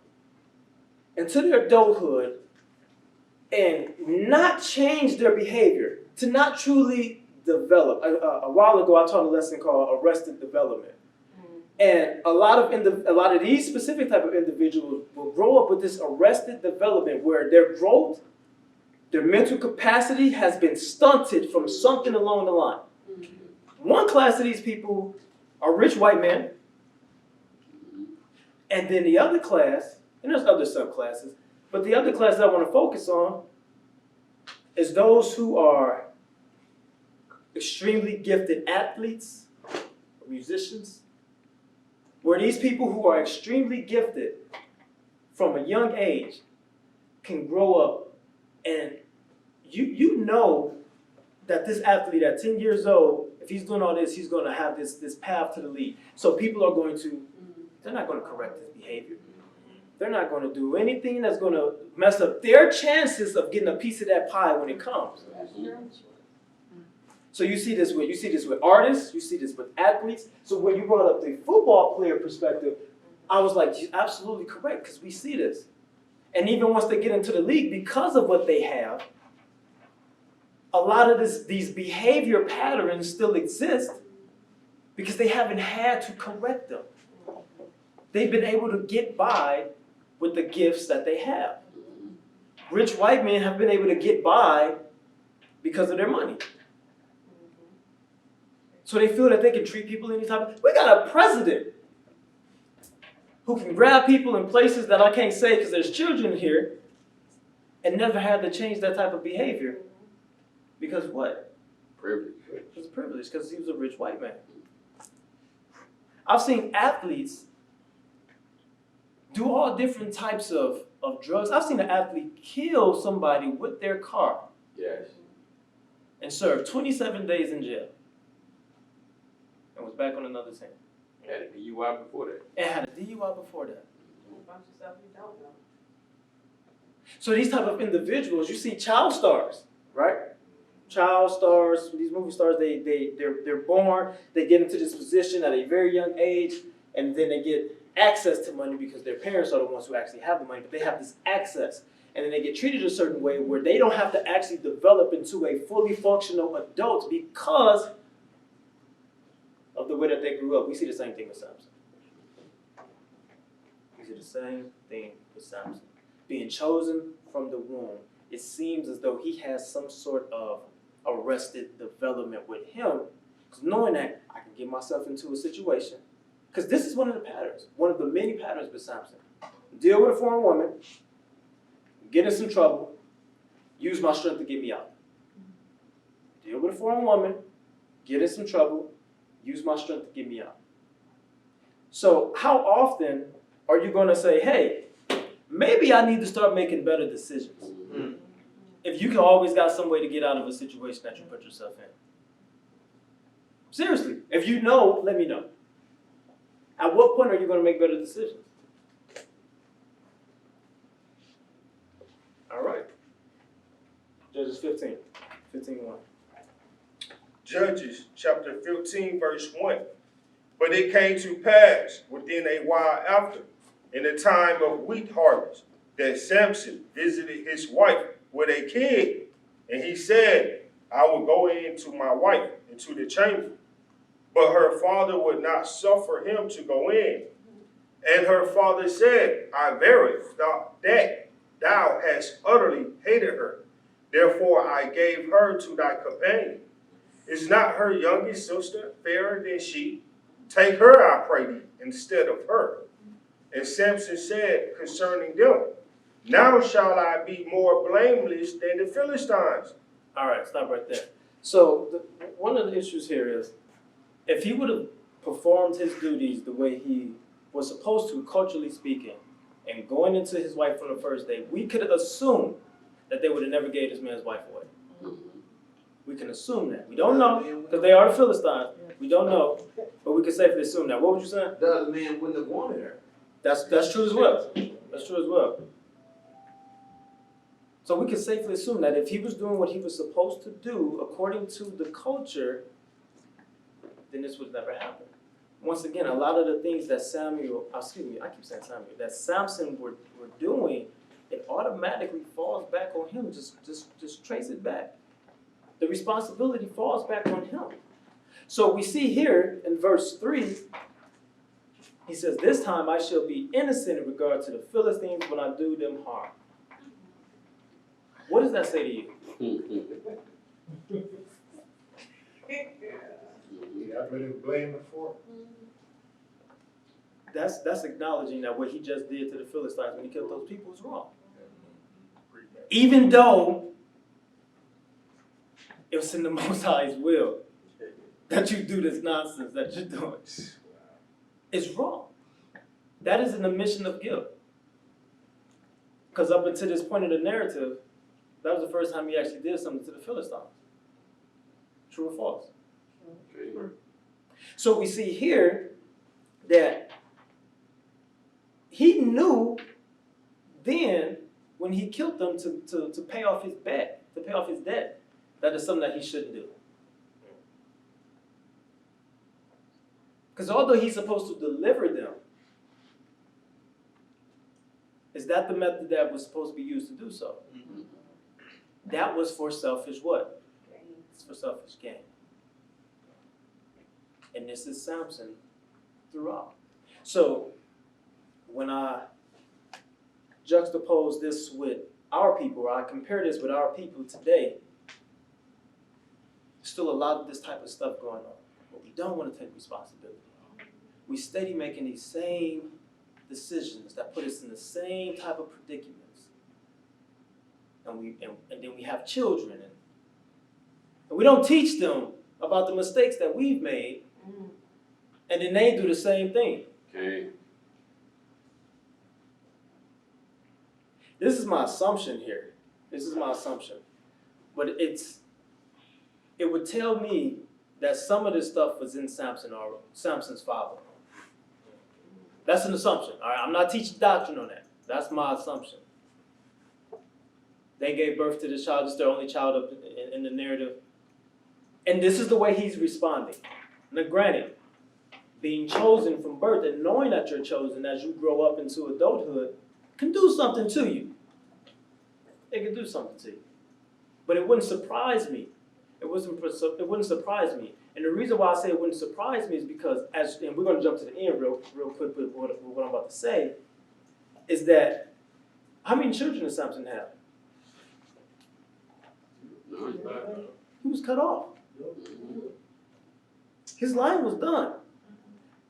into their adulthood and not change their behavior, to not truly develop. A while ago, I taught a lesson called Arrested Development. And a lot of these specific type of individuals will grow up with this arrested development where their growth, their mental capacity has been stunted from something along the line. One class of these people are rich white men. And then the other class, and there's other subclasses, but the other class that I want to focus on is those who are extremely gifted athletes, musicians, where these people who are extremely gifted from a young age can grow up and you know that this athlete at 10 years old, if he's doing all this, he's going to have this path to the league. So people are going to, they're not going to correct his behavior. They're not going to do anything that's going to mess up their chances of getting a piece of that pie when it comes. So you see this with artists, you see this with athletes. So when you brought up the football player perspective, I was like, you're absolutely correct, because we see this. And even once they get into the league, because of what they have, a lot of these behavior patterns still exist because they haven't had to correct them. They've been able to get by with the gifts that they have. Rich white men have been able to get by because of their money. So they feel that they can treat people any type of... We got a president who can grab people in places that I can't say because there's children here and never had to change that type of behavior. Because what? Privilege. It was a privilege because he was a rich white man. I've seen athletes do all different types of drugs. I've seen an athlete kill somebody with their car Yes. and serve 27 days in jail. And was back on another team. Had a DUI before that. And had a DUI before that. A bunch of stuff you don't know. So these type of individuals, you see child stars, right? Child stars, these movie stars, they're born, they get into this position at a very young age, and then they get access to money because their parents are the ones who actually have the money, but they have this access. And then they get treated a certain way where they don't have to actually develop into a fully functional adult because of the way that they grew up. We see the same thing with Samson. We see the same thing with Samson. Being chosen from the womb, it seems as though he has some sort of arrested development with him, because knowing that I can get myself into a situation, because this is one of the patterns, one of the many patterns with Samson. Deal with a foreign woman, get in some trouble, use my strength to get me out. Deal with a foreign woman, get in some trouble, use my strength to get me out. So how often are you going to say, hey, maybe I need to start making better decisions? If you can always got some way to get out of a situation that you put yourself in. Seriously, if you know, let me know. At what point are you going to make better decisions? All right. Judges 15. 15:1. Judges chapter 15, verse 1. But it came to pass within a while after, in the time of wheat harvest, that Samson visited his wife with a kid, and he said, I will go in to my wife into the chamber. But her father would not suffer him to go in. And her father said, I verily thought that thou hast utterly hated her. Therefore I gave her to thy companion. Is not her youngest sister fairer than she? Take her, I pray thee, instead of her. And Samson said concerning them, now shall I be more blameless than the Philistines. All right, stop right there. So one of the issues here is, if he would have performed his duties the way he was supposed to, culturally speaking, and going into his wife on the first day, we could assume that they would have never gave this man's wife away. We can assume that. We don't know, because they are the Philistines. We don't know, but we can safely assume that. What would you say? The other man wouldn't have wanted her. That's true as well. That's true as well. So we can safely assume that if he was doing what he was supposed to do according to the culture, then this would never happen. Once again, a lot of the things that that Samson were doing, it automatically falls back on him. Just trace it back. The responsibility falls back on him. So we see here in verse 3, he says, this time I shall be innocent in regard to the Philistines when I do them harm. What does that say to you? I've been blamed before. That's acknowledging that what he just did to the Philistines when he killed those people was wrong. Even though it was in the Most High's will that you do this nonsense that you're doing. It's wrong. That is an admission of guilt. Because up until this point in the narrative, that was the first time he actually did something to the Philistines. True or false? Okay. So we see here that he knew then when he killed them to pay off his debt, that is something that he shouldn't do. Because although he's supposed to deliver them, is that the method that was supposed to be used to do so? That was for selfish what? It's for selfish gain. And this is Samson throughout. So when I juxtapose this with our people, or I compare this with our people today, still a lot of this type of stuff going on. But we don't want to take responsibility. We steady making these same decisions that put us in the same type of predicaments. And then we have children, and we don't teach them about the mistakes that we've made, and then they do the same thing. Okay. This is my assumption here. This is my assumption. But it would tell me that some of this stuff was in Samson or Samson's father. That's an assumption. All right, I'm not teaching doctrine on that. That's my assumption. They gave birth to this child. It's their only child up in the narrative. And this is the way he's responding. Now, granted, being chosen from birth and knowing that you're chosen as you grow up into adulthood can do something to you. It can do something to you. But it wouldn't surprise me. It wouldn't surprise me. And the reason why I say it wouldn't surprise me is because, and we're going to jump to the end real quick with what I'm about to say, is that how many children does Samson have? He was cut off. His line was done.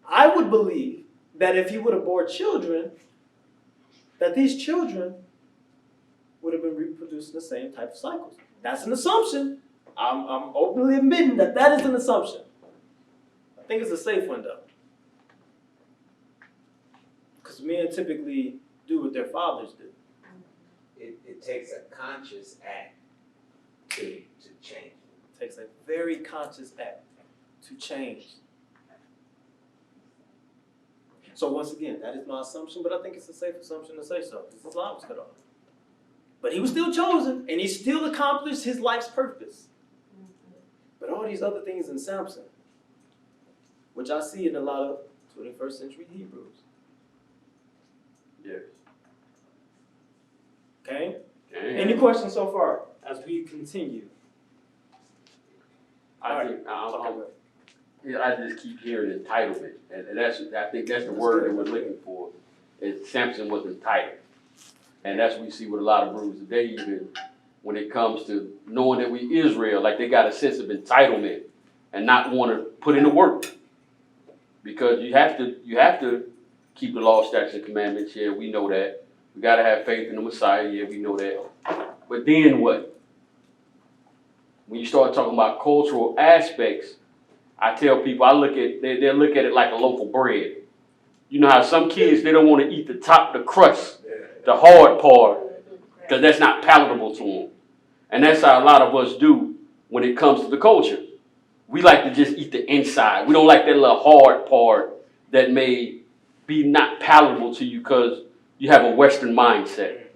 I would believe that if he would have bore children, that these children would have been reproducing the same type of cycles. That's an assumption. I'm openly admitting that that is an assumption. I think it's a safe one, though. Because men typically do what their fathers do. It takes a conscious act to change. It takes a very conscious act to change. So once again, that is my assumption, but I think it's a safe assumption to say so, because his line was cut off. But he was still chosen, and he still accomplished his life's purpose. But all these other things in Samson, which I see in a lot of 21st century Hebrews. Yes. Okay? Okay. Any questions so far as we continue? I just keep hearing entitlement, and I think that's the word that we're looking for. Is Samson was entitled, and that's what we see with a lot of brothers today. Even when it comes to knowing that we Israel, like they got a sense of entitlement and not want to put in the work, because you have to keep the law, statutes, and commandments. Yeah, we know that. We got to have faith in the Messiah. Yeah, we know that. But then what? When you start talking about cultural aspects, I tell people, they look at it like a loaf of bread. You know how some kids, they don't want to eat the crust, the hard part, because that's not palatable to them. And that's how a lot of us do when it comes to the culture. We like to just eat the inside. We don't like that little hard part that may be not palatable to you because you have a Western mindset.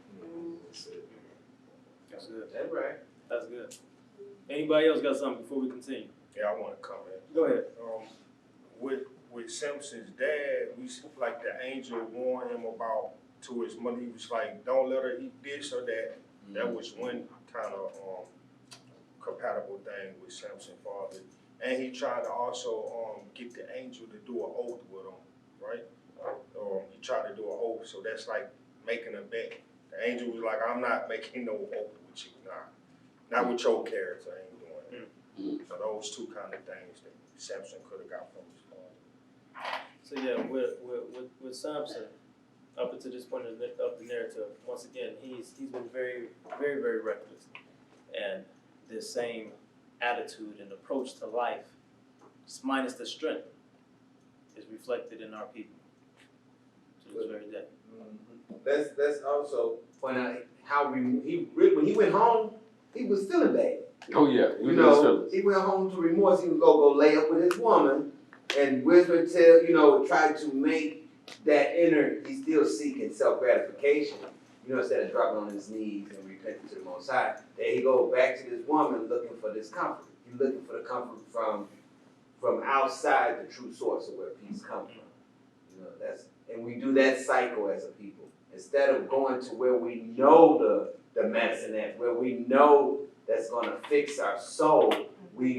That's good. That's right. That's good. Anybody else got something before we continue? Yeah, I want to comment. Go ahead. With Samson's dad, we see like the angel warned him about to his mother. He was like, "Don't let her eat this or that." Mm-hmm. That was one kind of compatible thing with Samson's father. And he tried to also get the angel to do an oath with him, right? He tried to do an oath, so that's like making a bet. The angel was like, "I'm not making no oath with you, not with your character. I ain't doing it." Mm-hmm. So those two kind of things that Samson could have got from his father. So yeah, with Samson, up until this point of the narrative, once again, he's been very, very, very reckless, and this same attitude and approach to life, just minus the strength, is reflected in our people to this very day. Mm-hmm. Let's also point out how when he went home, he was feeling bad. Oh yeah, he went home to remorse. He was gonna go lay up with his woman, and whisper try to make that inner. He's still seeking self gratification. Instead of dropping on his knees and repenting to the Most High, then he go back to this woman looking for this comfort. He's looking for the comfort from outside the true source of where peace comes from. And we do that cycle as a people instead of going to where we know the medicine at, where we know that's going to fix our soul. we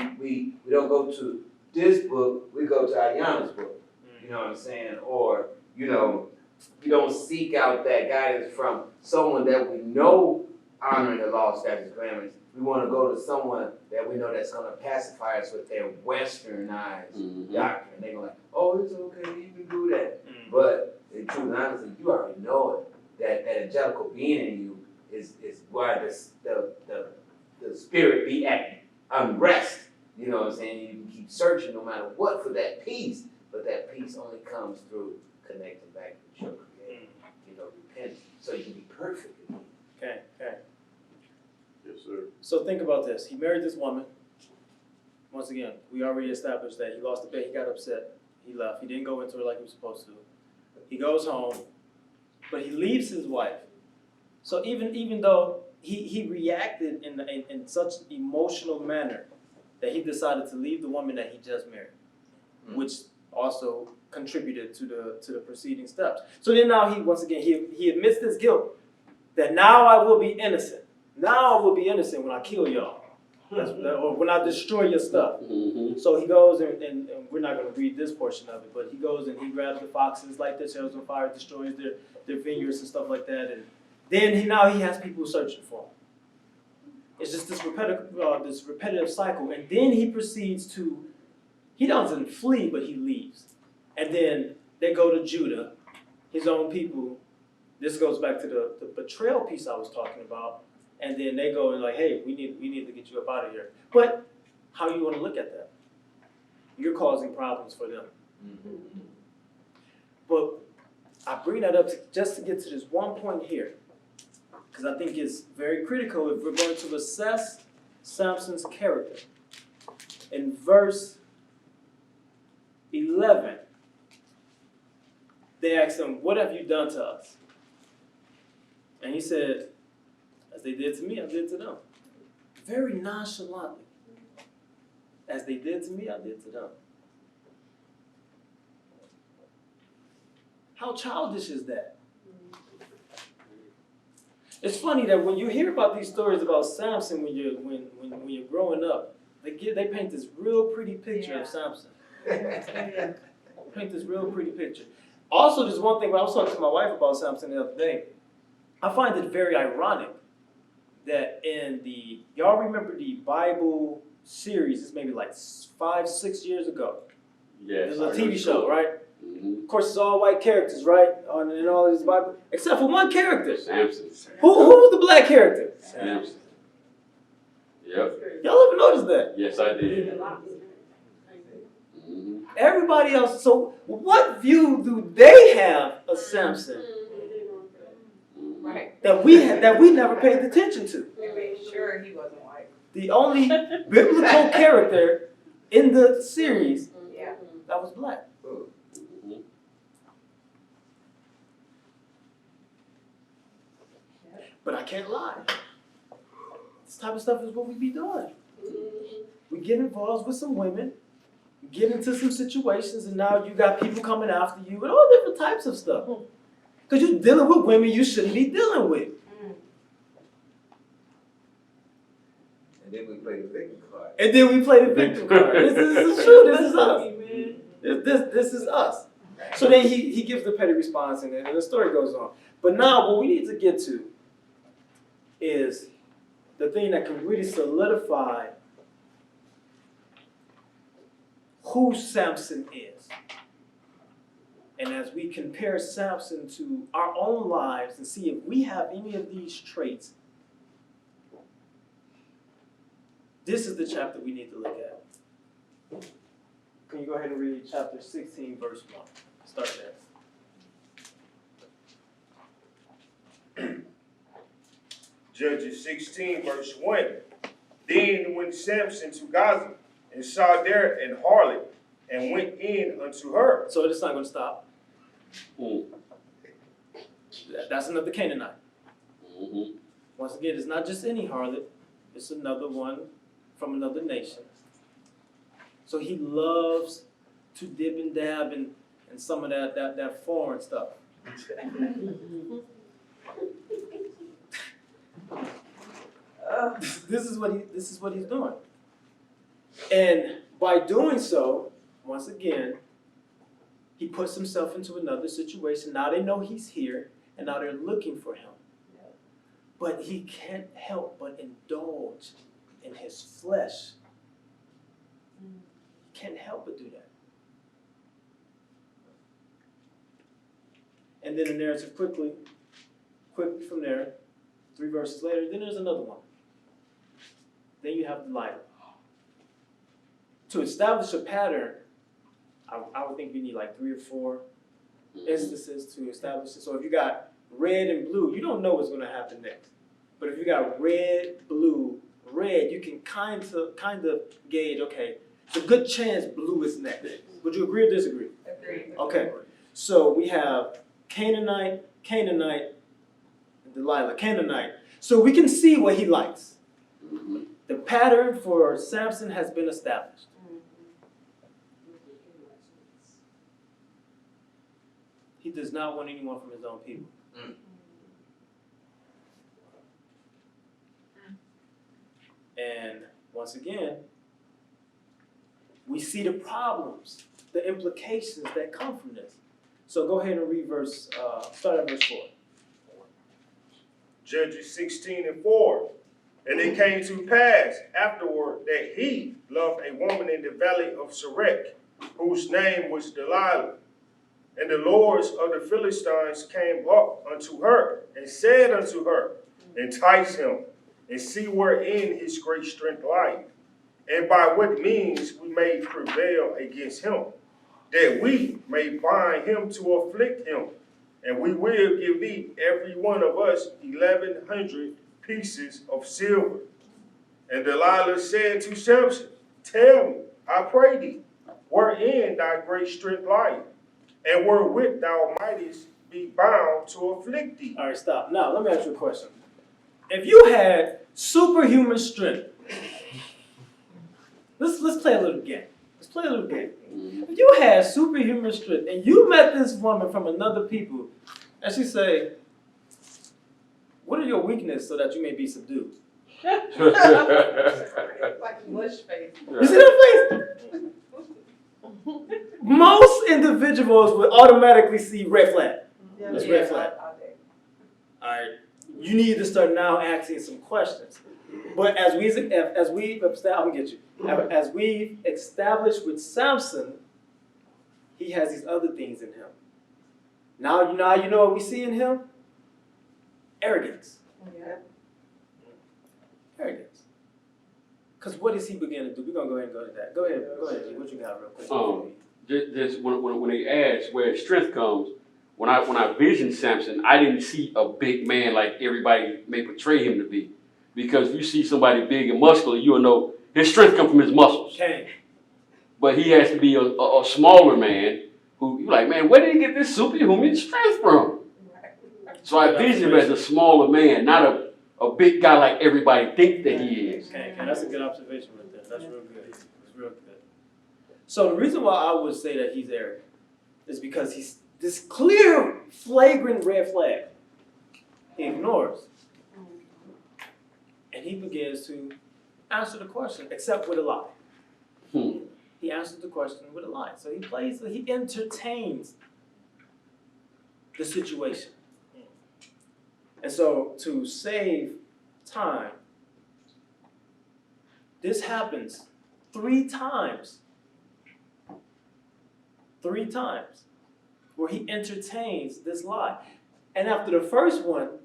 don't go to this book, we go to Ayana's book. You know what I'm saying? Or, you know, we don't seek out that guidance from someone that we know honoring the law, statutes, commandments. We want to go to someone that we know that's going to pacify us with their westernized doctrine. They're like, oh, it's okay, you can do that. But in truth and honestly, you already know it. That angelical being in you is why the spirit be at unrest. You know what I'm saying? You can keep searching no matter what for that peace, but that peace only comes through connecting back with your Creator. You know, repent so you can be perfect again. Okay. Yes, sir. So think about this. He married this woman. Once again, we already established that he lost the bet. He got upset. He left. He didn't go into her like he was supposed to. He goes home, but he leaves his wife. So even though he reacted in such emotional manner that he decided to leave the woman that he just married, which also contributed to the preceding steps. So then now he admits this guilt that now I will be innocent. Now I will be innocent when I kill y'all. Or when I destroy your stuff. So he goes and we're not going to read this portion of it, but he goes and he grabs the foxes, lights their tails on fire, destroys their vineyards and stuff like that. And then now he has people searching for him. It's just this repetitive cycle. And then he proceeds to, he doesn't flee, but he leaves. And then they go to Judah, his own people. This goes back to the betrayal piece I was talking about. And then they go and like, hey, we need to get you up out of here. But how do you want to look at that? You're causing problems for them. But I bring that up just to get to this one point here, because I think it's very critical if we're going to assess Samson's character. In verse 11, they asked him, what have you done to us? And he said, as they did to me, I did to them. Very nonchalantly. As they did to me, I did to them. How childish is that? It's funny that when you hear about these stories about Samson when you're growing up, they paint this real pretty picture of Samson. Paint this real pretty picture. Also, there's one thing when I was talking to my wife about Samson the other day, I find it very ironic that y'all remember the Bible series, it's maybe like 5-6 years ago. Yes. There's a TV show, right? Of course, it's all white characters, right? In all these Bible, except for one character. Samson. Who was the black character? Samson. Yep. Y'all ever notice that? Yes, I did. Everybody else, so what view do they have of Samson that we never paid attention to? We made sure he wasn't white. The only biblical character in the series that was black. But I can't lie. This type of stuff is what we be doing. We get involved with some women, get into some situations, and now you got people coming after you and all different types of stuff. Because you're dealing with women you shouldn't be dealing with. And then we play the victim card. This is true. This is us. This is us. So then he gives the petty response, and the story goes on. But now what we need to get to is the thing that can really solidify who Samson is. And as we compare Samson to our own lives and see if we have any of these traits, this is the chapter we need to look at. Can you go ahead and read chapter 16, verse 1? Start there. Judges 16, verse 1. Then went Samson to Gaza, and saw there an harlot, and went in unto her. So it's not going to stop. That's another Canaanite. Once again, it's not just any harlot. It's another one from another nation. So he loves to dib and dab in some of that foreign stuff. This is what he's doing. And by doing so, once again, he puts himself into another situation. Now they know he's here, and now they're looking for him. But he can't help but indulge in his flesh. He can't help but do that. And then the narrative quickly from there, 3 verses later, then there's another one. Then you have Delilah. To establish a pattern, I would think we need like 3 or 4 instances to establish it. So if you got red and blue, you don't know what's going to happen next. But if you got red, blue, red, you can kind of gauge, okay, it's a good chance blue is next. Would you agree or disagree? Agreed. Okay, so we have Canaanite, Delilah, Canaanite. So we can see what he likes. The pattern for Samson has been established. He does not want anyone from his own people. And once again, we see the problems, the implications that come from this. So go ahead and read start at verse 4. Judges 16:4. And it came to pass afterward that he loved a woman in the valley of Sorek, whose name was Delilah. And the lords of the Philistines came up unto her, and said unto her, entice him, and see wherein his great strength lieth, and by what means we may prevail against him, that we may bind him to afflict him. And we will give thee, every one of us, 1,100 pieces of silver. And Delilah said to Samson, tell me, I pray thee, wherein thy great strength lieth, and wherewith thou mightest be bound to afflict thee. All right, stop. Now, let me ask you a question. If you had superhuman strength, let's play a little game. Let's play a little game. If you had superhuman strength and you met this woman from another people, and she say, what are your weaknesses so that you may be subdued? Like mush face. You see that face? Most individuals would automatically see red flag. That's red flag. All right, you need to start now asking some questions. But as we've established with Samson, he has these other things in him. Now you know what we see in him? Arrogance. Yeah. Arrogance. Because what does he begin to do? We're gonna go ahead and go to that. Go ahead, G. What you got real quick? Just when they ask where his strength comes, when I visioned Samson, I didn't see a big man like everybody may portray him to be. Because if you see somebody big and muscular, you'll know his strength comes from his muscles. Okay. But he has to be a smaller man who, you're like, man, where did he get this superhuman strength from? So I vision him as a smaller man, not a big guy like everybody thinks that he is. Okay, that's a good observation right there. That's real good. It's real good. So the reason why I would say that he's arrogant is because he's this clear, flagrant red flag. He ignores. And he begins to answer the question, except with a lie. He answers the question with a lie. So he entertains the situation. And so to save time, this happens 3 times. 3 times where he entertains this lie. And after the first one,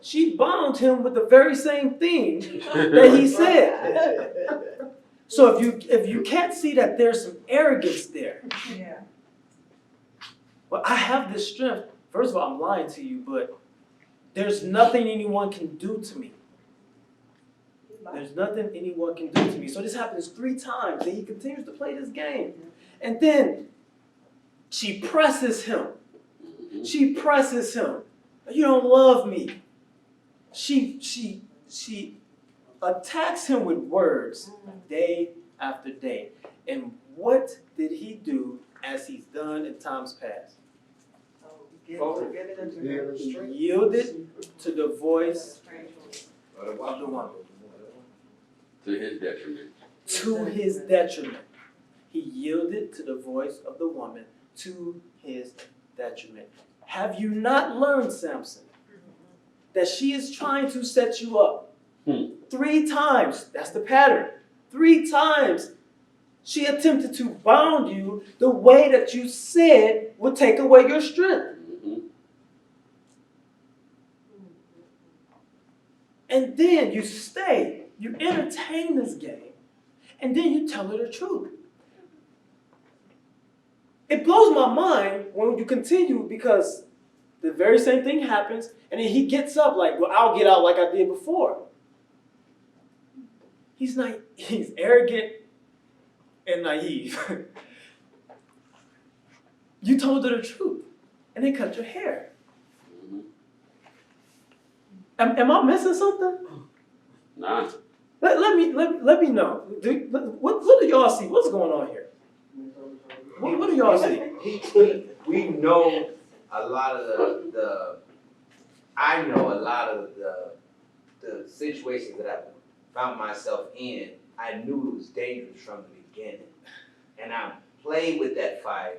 she bound him with the very same thing that he said. So if you can't see that there's some arrogance there. Yeah. Well, I have this strength. First of all, I'm lying to you, but there's nothing anyone can do to me. There's nothing anyone can do to me. So this happens 3 times, and he continues to play this game. And then she presses him. She presses him. You don't love me. She attacks him with words day after day. And what did he do as he's done in times past? He yielded to the voice of the woman. To his detriment. to his detriment. He yielded to the voice of the woman to his detriment. Have you not learned, Samson, that she is trying to set you up? 3 times, that's the pattern. 3 times she attempted to bound you the way that you said would take away your strength. And then you stay, you entertain this game, and then you tell her the truth. It blows my mind when you continue, because the very same thing happens, and then he gets up like, well, I'll get out like I did before. He's arrogant and naive. You told her the truth, and they cut your hair. Am I missing something? Nah. Let me know. What do y'all see? What's going on here? What do y'all see? We know a lot of I know a lot of the situations that I found myself in. I knew it was dangerous from the beginning. And I played with that fire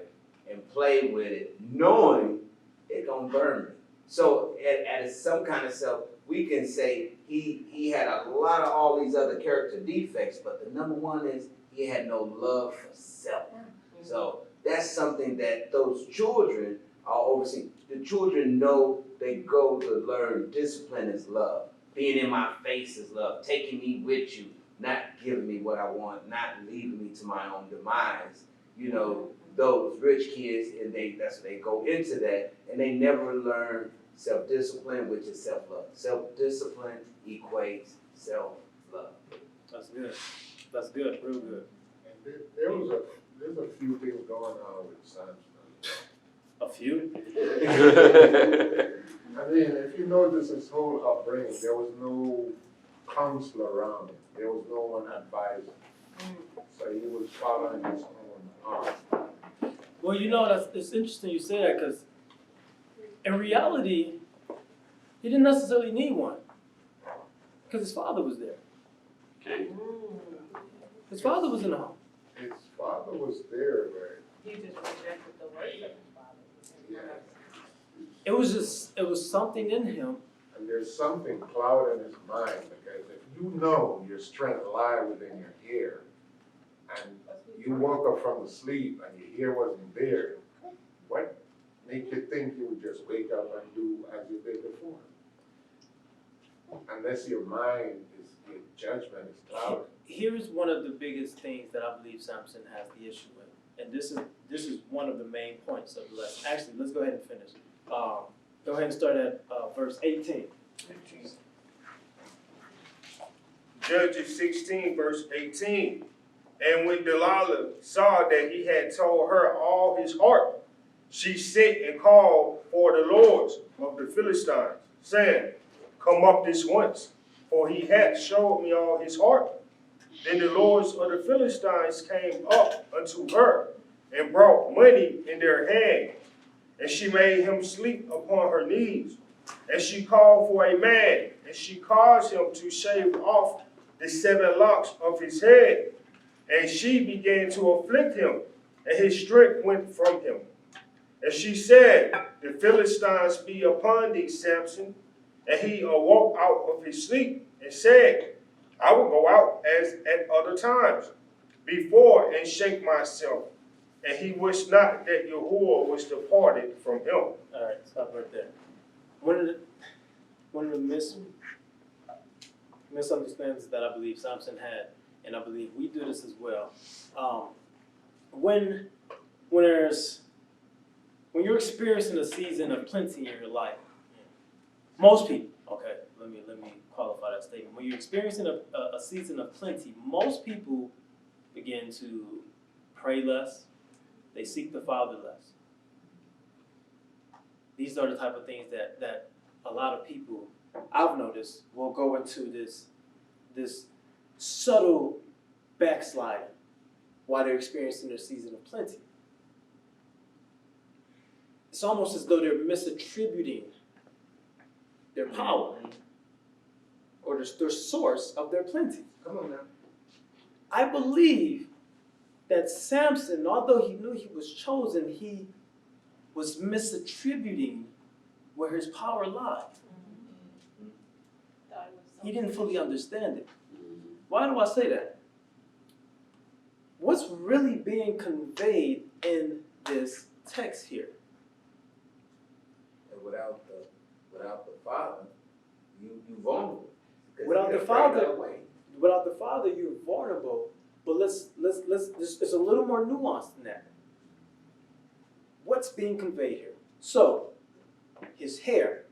and played with it, knowing it gonna burn me. So at some kind of self, we can say he had a lot of all these other character defects, but the number one is he had no love for self. So that's something that those children are overseeing. The children know they go to learn discipline is love. Being in my face is love. Taking me with you, not giving me what I want, not leaving me to my own demise. You know, those rich kids, and that's what they go into that, and they never learn self-discipline, which is self-love. Self-discipline equates self-love. That's good. That's good. Real good. And there's a few things going on with Samson. A few? I mean, if you notice his whole upbringing, there was no counselor around him. There was no one advising. So he was following his own heart. Well, it's interesting you say that, because in reality, he didn't necessarily need one, because his father was there. Okay. His father was in the home. His father was there, but He just rejected the words of his father. yeah. It was something in him. And there's something clouding his mind, because if you know your strength lies within your ear, and you woke up from the sleep and your ear wasn't there, what make you think you would just wake up and do as you did before? Unless your mind your judgment is clouded. Here's one of the biggest things that I believe Samson has the issue with, and this is one of the main points of the lesson. Actually, let's go ahead and finish. Go ahead and start at verse 18. Judges 16, verse 18. And when Delilah saw that he had told her all his heart, she sent and called for the lords of the Philistines, saying, Come up this once, for he hath showed me all his heart. Then the lords of the Philistines came up unto her, and brought money in their hand. And she made him sleep upon her knees. And she called for a man, and she caused him to shave off the 7 locks of his head. And she began to afflict him, and his strength went from him. And she said, The Philistines be upon thee, Samson. And he awoke out of his sleep, and said, I will go out as at other times, before and shake myself. And he wished not that Yahuwah was departed from him. All right, stop right there. One of the misunderstandings that I believe Samson had, and I believe we do this as well. When you're experiencing a season of plenty in your life, most people, okay, let me qualify that statement. When you're experiencing a season of plenty, most people begin to pray less. They seek the Father less. These are the type of things that a lot of people, I've noticed, will go into this subtle backsliding while they're experiencing their season of plenty. It's almost as though they're misattributing their power or their source of their plenty. Come on now. I believe that Samson, although he knew he was chosen, he was misattributing where his power lied. He didn't fully understand it. Why do I say that? What's really being conveyed in this text here? And without the Father, you vulnerable. Because Without you're the afraid Father- that way. Without the Father, you're vulnerable. But let's it's a little more nuanced than that. What's being conveyed here? So, his hair,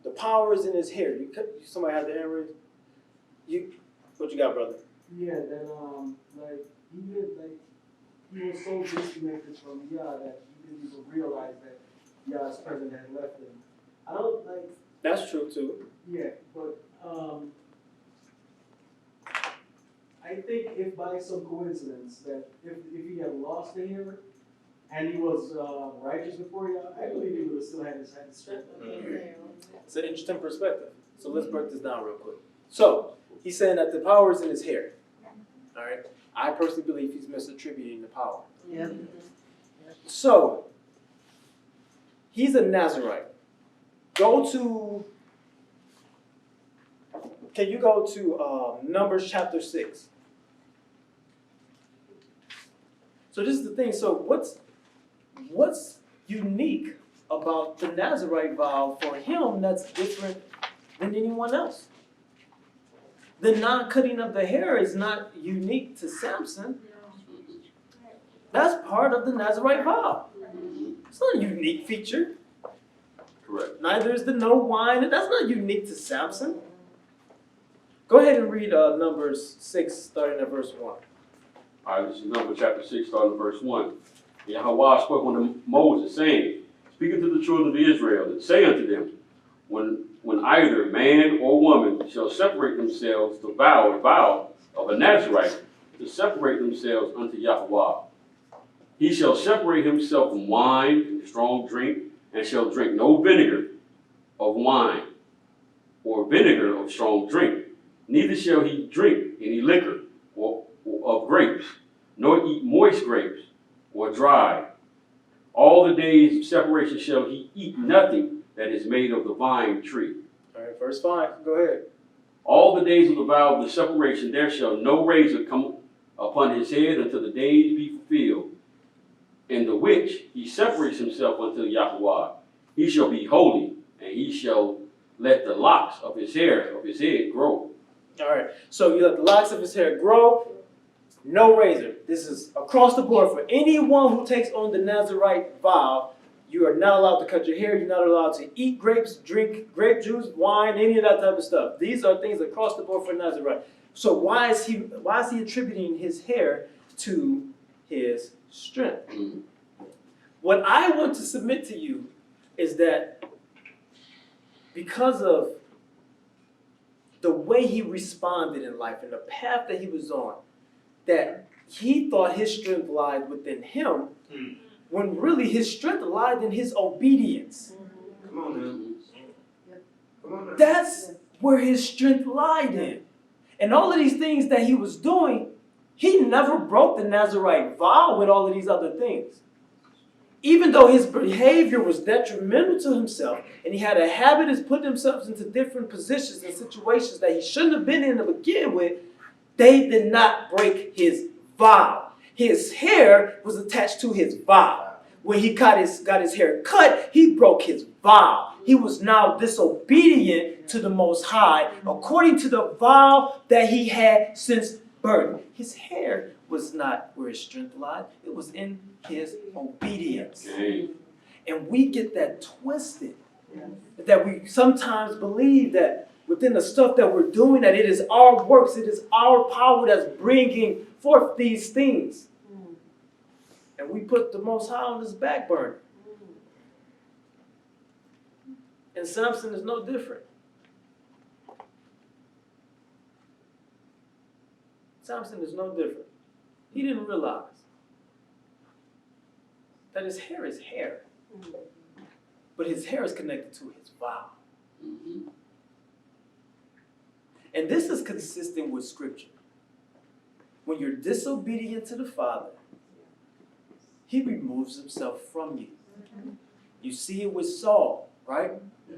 the power is in his hair. Somebody had the hand raised? What you got, brother? Yeah, then he was so disconnected from Yah that he didn't even realize that Yah's presence had left him. I don't like. That's true too. Yeah, but I think if by some coincidence that if he had lost the hair and he was righteous before Yah, I believe he would have still had his strength. It's an interesting perspective. So let's break this down real quick. So he's saying that the power is in his hair. All right. I personally believe he's misattributing the power. Yeah. So he's a Nazarite. Can you go to Numbers chapter 6? So this is the thing. So what's unique about the Nazarite vow for him that's different than anyone else? The non-cutting of the hair is not unique to Samson. That's part of the Nazarite vow. It's not a unique feature. Correct. Neither is the no wine. That's not unique to Samson. Go ahead and read Numbers 6, starting at verse 1. All right, this is Numbers chapter 6, starting at verse 1. Yahweh spoke unto Moses, saying, Speak unto the children of Israel, and say unto them, when either man or woman shall separate themselves to vow a vow of a Nazarite, to separate themselves unto Yahweh, he shall separate himself from wine and strong drink, and shall drink no vinegar of wine, or vinegar of strong drink. Neither shall he drink any liquor or of grapes, nor eat moist grapes, or dry. All the days of separation shall he eat nothing that is made of the vine tree. All right, verse 5. Go ahead. All the days of the vow of the separation there shall no razor come upon his head until the days be fulfilled, in the which he separates himself unto Yahweh. He shall be holy, and he shall let the locks of his head grow. All right, so you let the locks of his hair grow, no razor. This is across the board for anyone who takes on the Nazarite vow. You are not allowed to cut your hair. You're not allowed to eat grapes, drink grape juice, wine, any of that type of stuff. These are things across the board for Nazarite. So why is he attributing his hair to his strength? Mm-hmm. What I want to submit to you is that because of the way he responded in life and the path that he was on, that he thought his strength lied within him, when really his strength lied in his obedience. Come on now. Come on now. That's where his strength lied in. And all of these things that he was doing, he never broke the Nazarite vow with all of these other things. Even though his behavior was detrimental to himself, and he had a habit of putting himself into different positions and situations that he shouldn't have been in to begin with, they did not break his vow. His hair was attached to his vow. When he got his hair cut, he broke his vow. He was now disobedient to the Most High according to the vow that he had since birth. His hair was not where his strength lied. It was in his obedience. Okay. And we get that twisted. That we sometimes believe that within the stuff that we're doing, that it is our works, it is our power that's bringing forth these things. And we put the Most High on his back burner. And Samson is no different. Samson is no different. He didn't realize that his hair is hair. But his hair is connected to his vow. Mm-hmm. And this is consistent with Scripture. when you're disobedient to the Father, he removes himself from you. You see it with Saul, right? Yeah.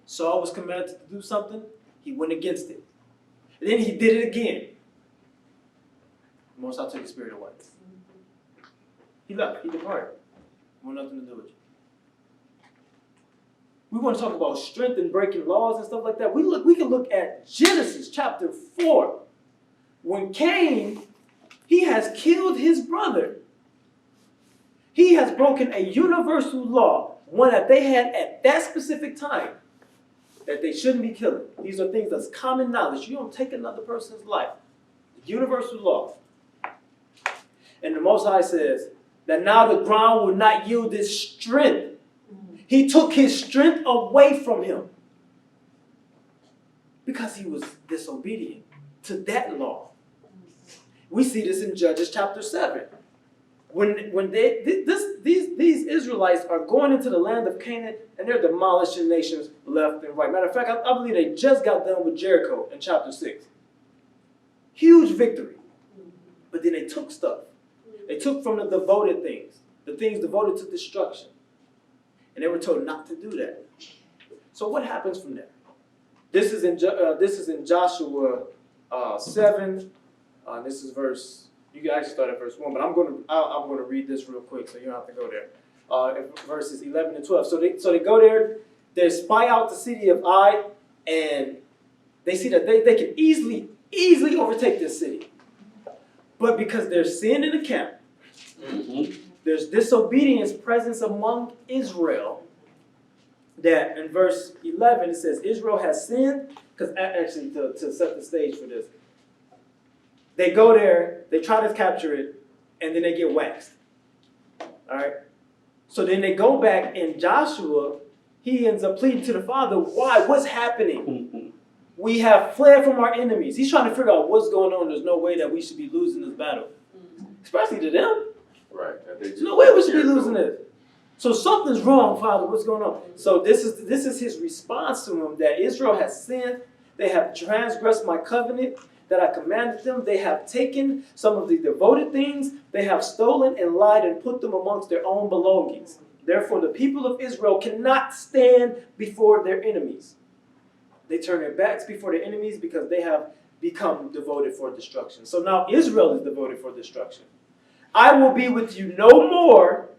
Saul was commanded to do something, he went against it. And then he did it again. Most High took his spirit away. He left, he departed. Want nothing to do with you. We want to talk about strength and breaking laws and stuff like that. We can look at Genesis chapter 4. When Cain, he has killed his brother. He has broken a universal law, one that they had at that specific time, that they shouldn't be killing. These are things that's common knowledge. You don't take another person's life. Universal law. And the Most High says that now the ground will not yield its strength. He took his strength away from him because he was disobedient to that law. We see this in Judges chapter 7. When these Israelites are going into the land of Canaan and they're demolishing nations left and right. Matter of fact, I believe they just got done with Jericho in chapter 6. Huge victory. But then they took stuff. They took from the devoted things, the things devoted to destruction. And they were told not to do that. So what happens from there? This is in Joshua 7. This is verse. You can actually start at verse 1, but I'm going to read this real quick, so you don't have to go there. Verses 11 and 12. So they go there. They spy out the city of Ai, and they see that they can easily overtake this city. But because there's sin in the camp, there's disobedience presence among Israel, that in verse 11 it says Israel has sinned, because actually to set the stage for this, they go there, they try to capture it, and then they get waxed. All right? So then they go back, and Joshua, he ends up pleading to the Father, why? What's happening? We have fled from our enemies. He's trying to figure out what's going on. There's no way that we should be losing this battle. Especially to them. Right. There's no way we should be losing this. So something's wrong, Father. What's going on? So this is his response to him, that Israel has sinned. They have transgressed my covenant that I commanded them. They have taken some of the devoted things. They have stolen and lied and put them amongst their own belongings. Therefore, the people of Israel cannot stand before their enemies. They turn their backs before their enemies because they have become devoted for destruction. So now Israel is devoted for destruction. I will be with you no more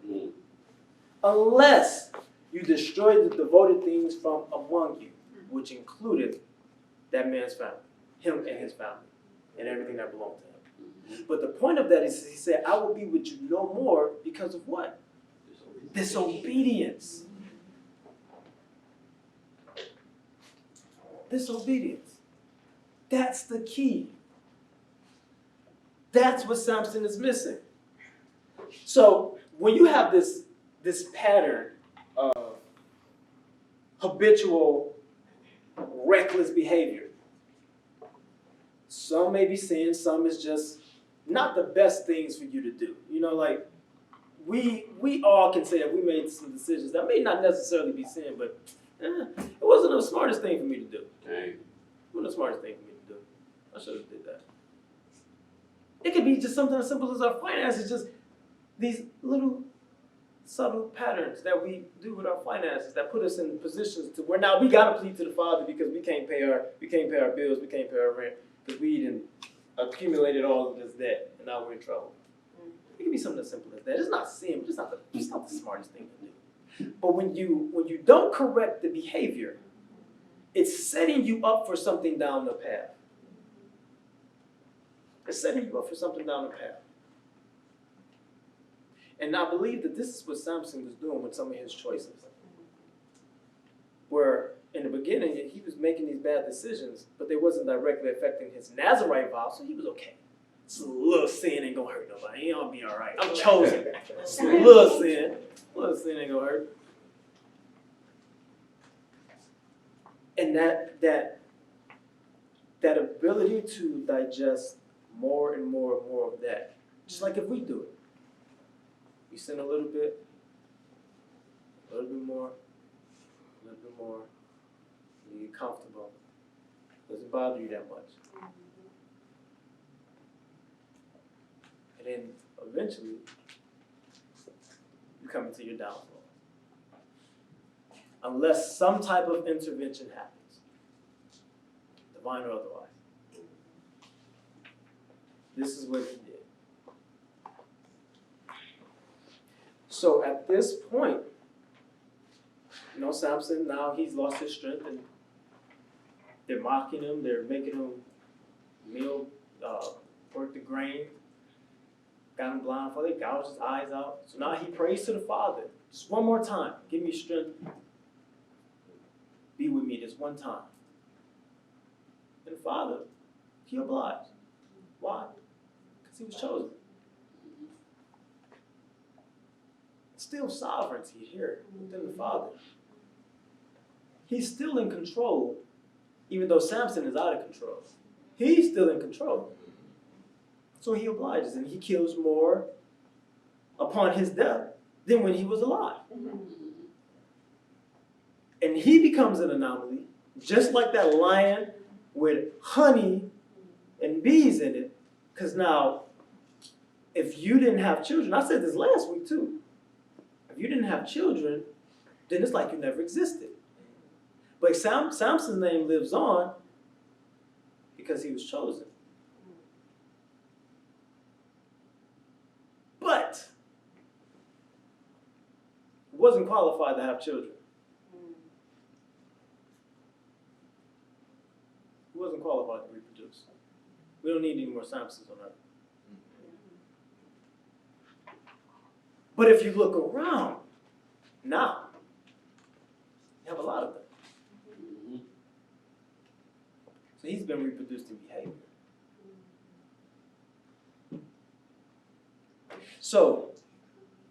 unless you destroy the devoted things from among you, which included that man's family, him and his family, and everything that belonged to him. But the point of that is he said, I will be with you no more because of what? Disobedience. Disobedience. That's the key. That's what Samson is missing. So when you have this pattern of habitual, reckless behavior, some may be sin, some is just not the best things for you to do. You know, like we all can say that we made some decisions that may not necessarily be sin, but it wasn't the smartest thing for me to do. Dang. It wasn't the smartest thing for me to do. I should have did that. It could be just something as simple as our finances, just these little subtle patterns that we do with our finances that put us in positions to where now we gotta plead to the Father because we can't pay our bills, we can't pay our rent, because we done accumulated all of this debt and now we're in trouble. It can be something as simple as that. It's not sin, it's not the smartest thing to do. But when you don't correct the behavior, it's setting you up for something down the path. It's setting you up for something down the path. And I believe that this is what Samson was doing with some of his choices. Where in the beginning, he was making these bad decisions, but they wasn't directly affecting his Nazarite vow, so he was okay. It's a little sin ain't gonna hurt nobody. He gonna be all right. I'm chosen. It's a little sin. Little sin ain't gonna hurt. And that ability to digest more and more and more of that, just like if we do it. We sin a little bit more, a little bit more, you get comfortable. It doesn't bother you that much. And then eventually, you come into your downfall. Unless some type of intervention happens, divine or otherwise. This is what he did. So at this point, Samson, now he's lost his strength, and they're mocking him, they're making him work the grain, got him blindfolded, they gouged his eyes out. So now he prays to the Father, just one more time, give me strength, be with me this one time. And the Father, he obliged. Why? Because he was chosen. Still sovereignty here within the Father. He's still in control, even though Samson is out of control. He's still in control. So he obliges, and he kills more upon his death than when he was alive. And he becomes an anomaly, just like that lion with honey and bees in it. Because now, if you didn't have children, I said this last week too, if you didn't have children, then it's like you never existed. But Samson's name lives on because he was chosen. But he wasn't qualified to have children. He wasn't qualified to reproduce. We don't need any more Samsons on earth. But if you look around, now, you have a lot of them. So he's been reproduced in behavior. So,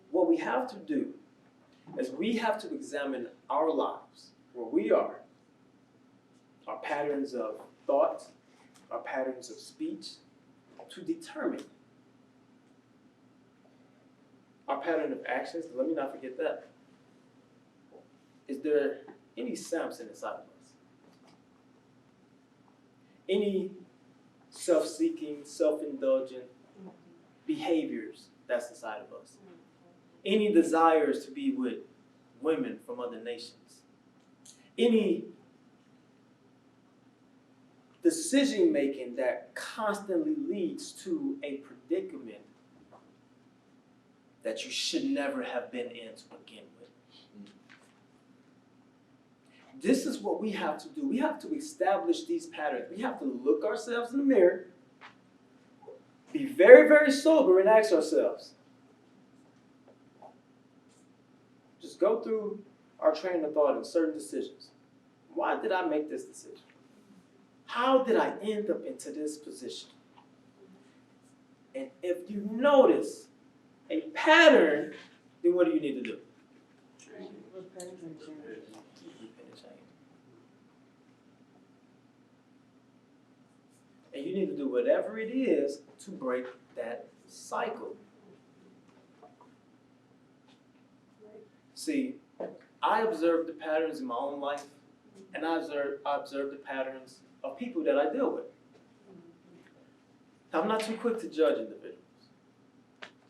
what we have to do is we have to examine our lives, where we are, our patterns of thought, our patterns of speech, to determine our pattern of actions. Let me not forget that. Is there any Samson inside of us? Any self-seeking, self-indulgent behaviors that's inside of us? Any desires to be with women from other nations? Any decision-making that constantly leads to a predicament that you should never have been in to begin with? This is what we have to do. We have to establish these patterns. We have to look ourselves in the mirror, be very, very sober, and ask ourselves. Just go through our train of thought in certain decisions. Why did I make this decision? How did I end up into this position? And if you notice a pattern, then what do you need to do? And you need to do whatever it is to break that cycle. See, I observe the patterns in my own life, and I observe the patterns of people that I deal with. Now, I'm not too quick to judge individuals.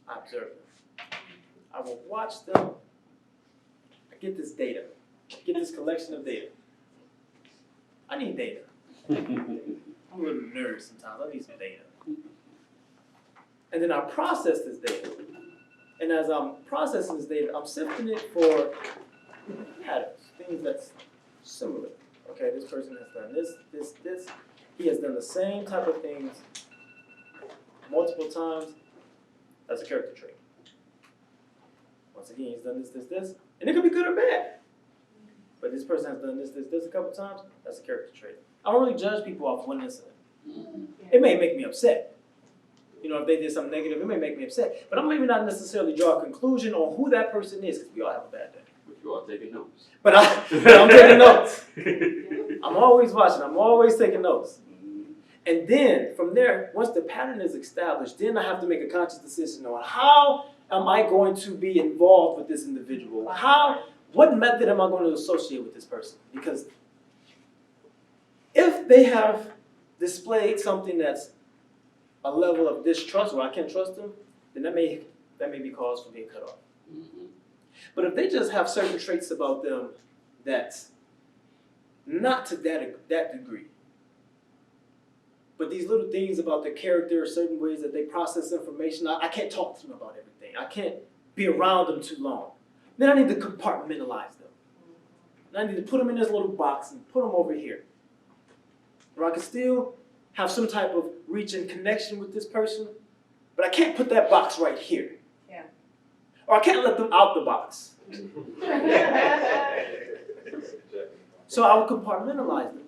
I observe them. I will watch them. I get this data. I get this collection of data. I need data. I'm a little nervous sometimes. I need some data. And then I process this data. And as I'm processing this data, I'm sifting it for patterns, things that's similar. Okay, this person has done this. He has done the same type of things multiple times. That's a character trait. Once again, he's done this. And it could be good or bad. But this person has done this a couple times. That's a character trait. I don't really judge people off one incident. It may make me upset. If they did something negative, it may make me upset. But I'm maybe not necessarily draw a conclusion on who that person is, because we all have a bad day. But you are taking notes. But I'm taking notes. I'm always watching. I'm always taking notes. And then, from there, once the pattern is established, then I have to make a conscious decision on how am I going to be involved with this individual? What method am I going to associate with this person? Because if they have displayed something that's a level of distrust where I can't trust them, then that may be cause for being cut off. Mhm. But if they just have certain traits about them that's not to that degree, but these little things about their character, certain ways that they process information, I can't talk to them about everything. I can't be around them too long. Then I need to compartmentalize them. And I need to put them in this little box and put them over here. Or I can still have some type of reach and connection with this person, but I can't put that box right here. Yeah. Or I can't let them out the box. So I would compartmentalize them.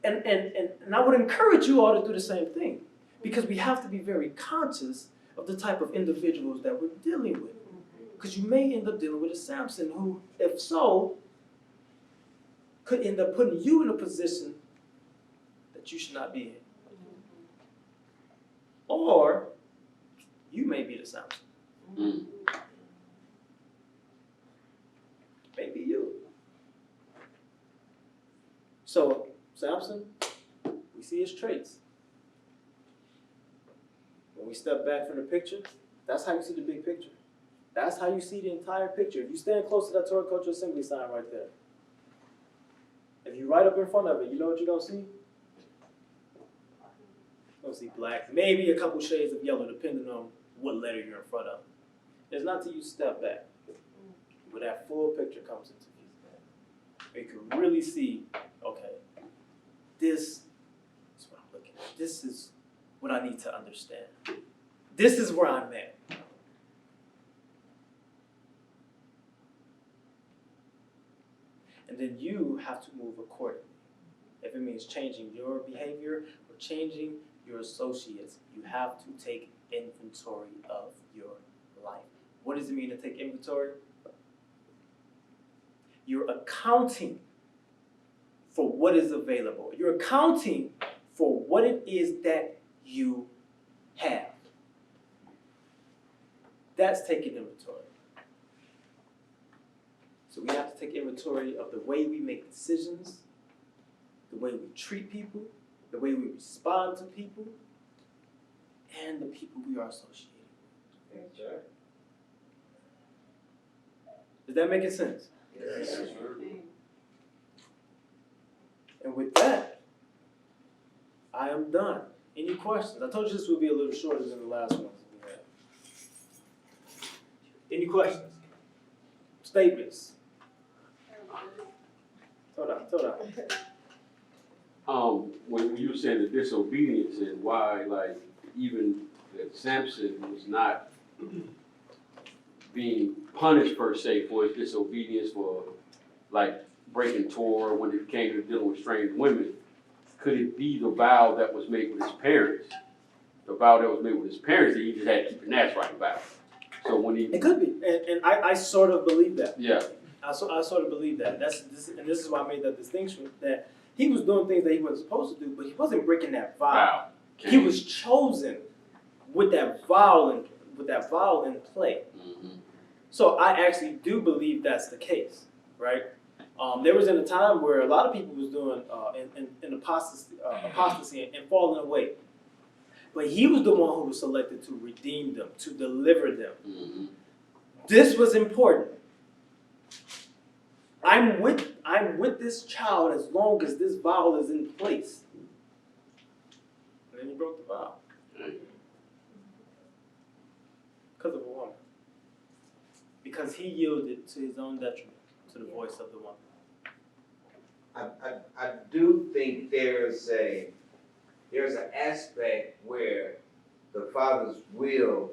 And I would encourage you all to do the same thing, because we have to be very conscious of the type of individuals that we're dealing with. Because you may end up dealing with a Samson who, if so, could end up putting you in a position that you should not be in. Or you may be the Samson. Mm. Maybe you. So, Samson, we see his traits. When we step back from the picture, that's how you see the big picture. That's how you see the entire picture. If you stand close to that Torah Cultural Assembly sign right there, if you right up in front of it, you know what you're going to see? You're going to see black, maybe a couple shades of yellow, depending on what letter you're in front of. It's not till you step back where that full picture comes into view. You can really see, okay, this is what I'm looking at. This is what I need to understand. This is where I'm at. And then you have to move accordingly. If it means changing your behavior or changing your associates, you have to take inventory of your life. What does it mean to take inventory? You're accounting for what is available. You're accounting for what it is that you have. That's taking inventory. So we have to take inventory of the way we make decisions, the way we treat people, the way we respond to people, and the people we are associated with. Sure. Is that making sense? Yes. And with that, I am done. Any questions? I told you this would be a little shorter than the last ones we had. Any questions? Statements? Torah. When you were saying the disobedience and why, like, even that Samson was not being punished per se for his disobedience, for like breaking Torah when it came to dealing with strange women, could it be the vow that was made with his parents? The vow that was made with his parents that he just had to keep a Nazarite vow. So when he, It could be, and I sort of believe that. yeah, I sort of believe that. This is why I made that distinction, that he was doing things that he wasn't supposed to do, but he wasn't breaking that vow. vow. He was chosen with that vow in play. Mm-hmm. So I actually do believe that's the case, right? There was in a time where a lot of people was doing in apostasy and falling away. But he was the one who was selected to redeem them, to deliver them. Mm-hmm. This was important. I'm with this child as long as this vow is in place. And then he broke the vow. Because of a woman. Because he yielded to his own detriment, to the voice of the woman. I do think there's an aspect where the Father's will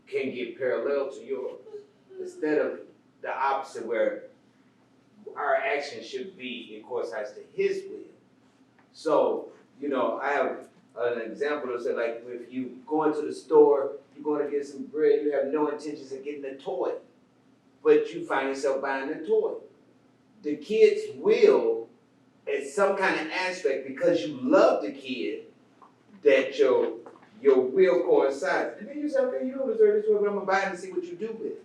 can get parallel to yours, instead of the opposite where our action should be in coincides to His will. So, I have an example that said, like, if you go into the store, you're going to get some bread, you have no intentions of getting a toy, but you find yourself buying a toy. The kid's will, in some kind of aspect, because you love the kid, that your will coincides. And then you say, okay, you don't deserve this toy, but I'm going to buy it and see what you do with it.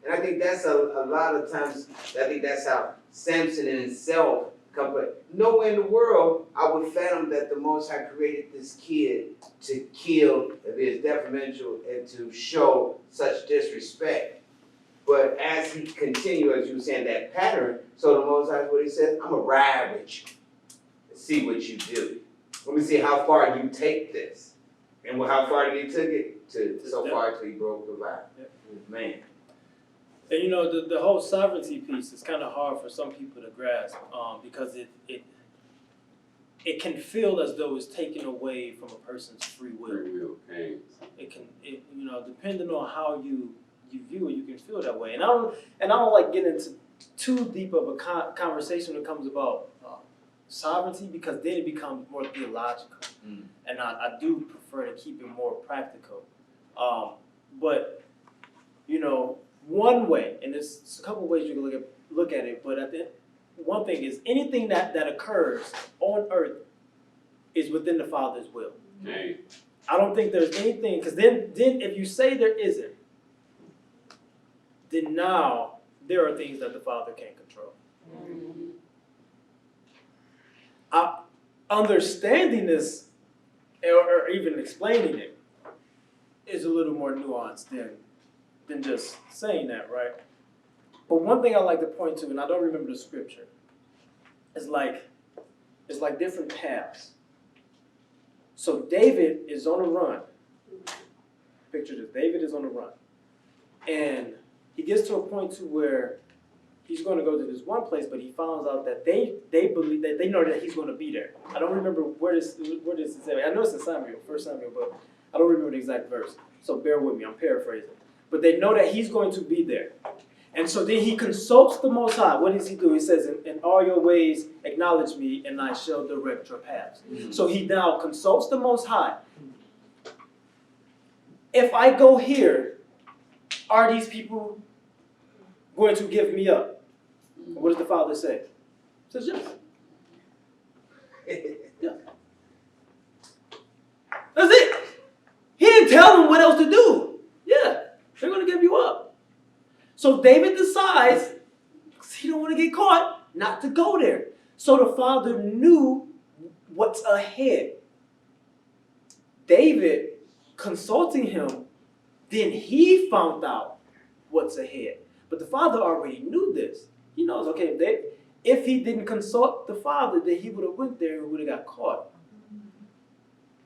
And I think that's a lot of times, I think that's how Samson in himself But nowhere in the world I would fathom that the Most High created this kid to kill, if it's detrimental, and to show such disrespect. But as he continued, as you were saying, that pattern, so the Most High, what he says, I'm gonna ride with you and see what you do. Let me see how far you take this. And how far did he took it? To so far till he broke the vow. Man. And you know, the whole sovereignty piece is kind of hard for some people to grasp, because it can feel as though it's taken away from a person's free will. Free will, okay. You know, depending on how you view it, you can feel that way. And I don't like getting into too deep of a conversation when it comes about sovereignty, because then it becomes more theological. And I do prefer to keep it more practical. But you know, one way, and there's a couple ways you can look at it, but one thing is anything that occurs on earth is within the Father's will. Okay. I don't think there's anything, because then if you say there isn't, then now there are things that the Father can't control. Understanding this, or even explaining it, is a little more nuanced than just saying that, right? But one thing I like to point to, and I don't remember the scripture, is like different paths. So David is on a run. Picture this: David is on a run, and he gets to a point to where he's going to go to this one place, but he finds out that they believe that they know that he's going to be there. I don't remember where this is. I know it's in Samuel, 1 Samuel, but I don't remember the exact verse. So bear with me, I'm paraphrasing. But they know that he's going to be there. And so then he consults the Most High. What does he do? He says, in all your ways acknowledge me, and I shall direct your paths. So he now consults the Most High. If I go here, are these people going to give me up? What does the Father say? He says, yes. Yeah. That's it. He didn't tell them what else to do. Yeah, they're going to give you up. So David decides, because he don't want to get caught, not to go there. So the Father knew what's ahead. David, consulting him, then he found out what's ahead. But the Father already knew this. He knows, okay, if he didn't consult the Father, then he would have went there and would have got caught.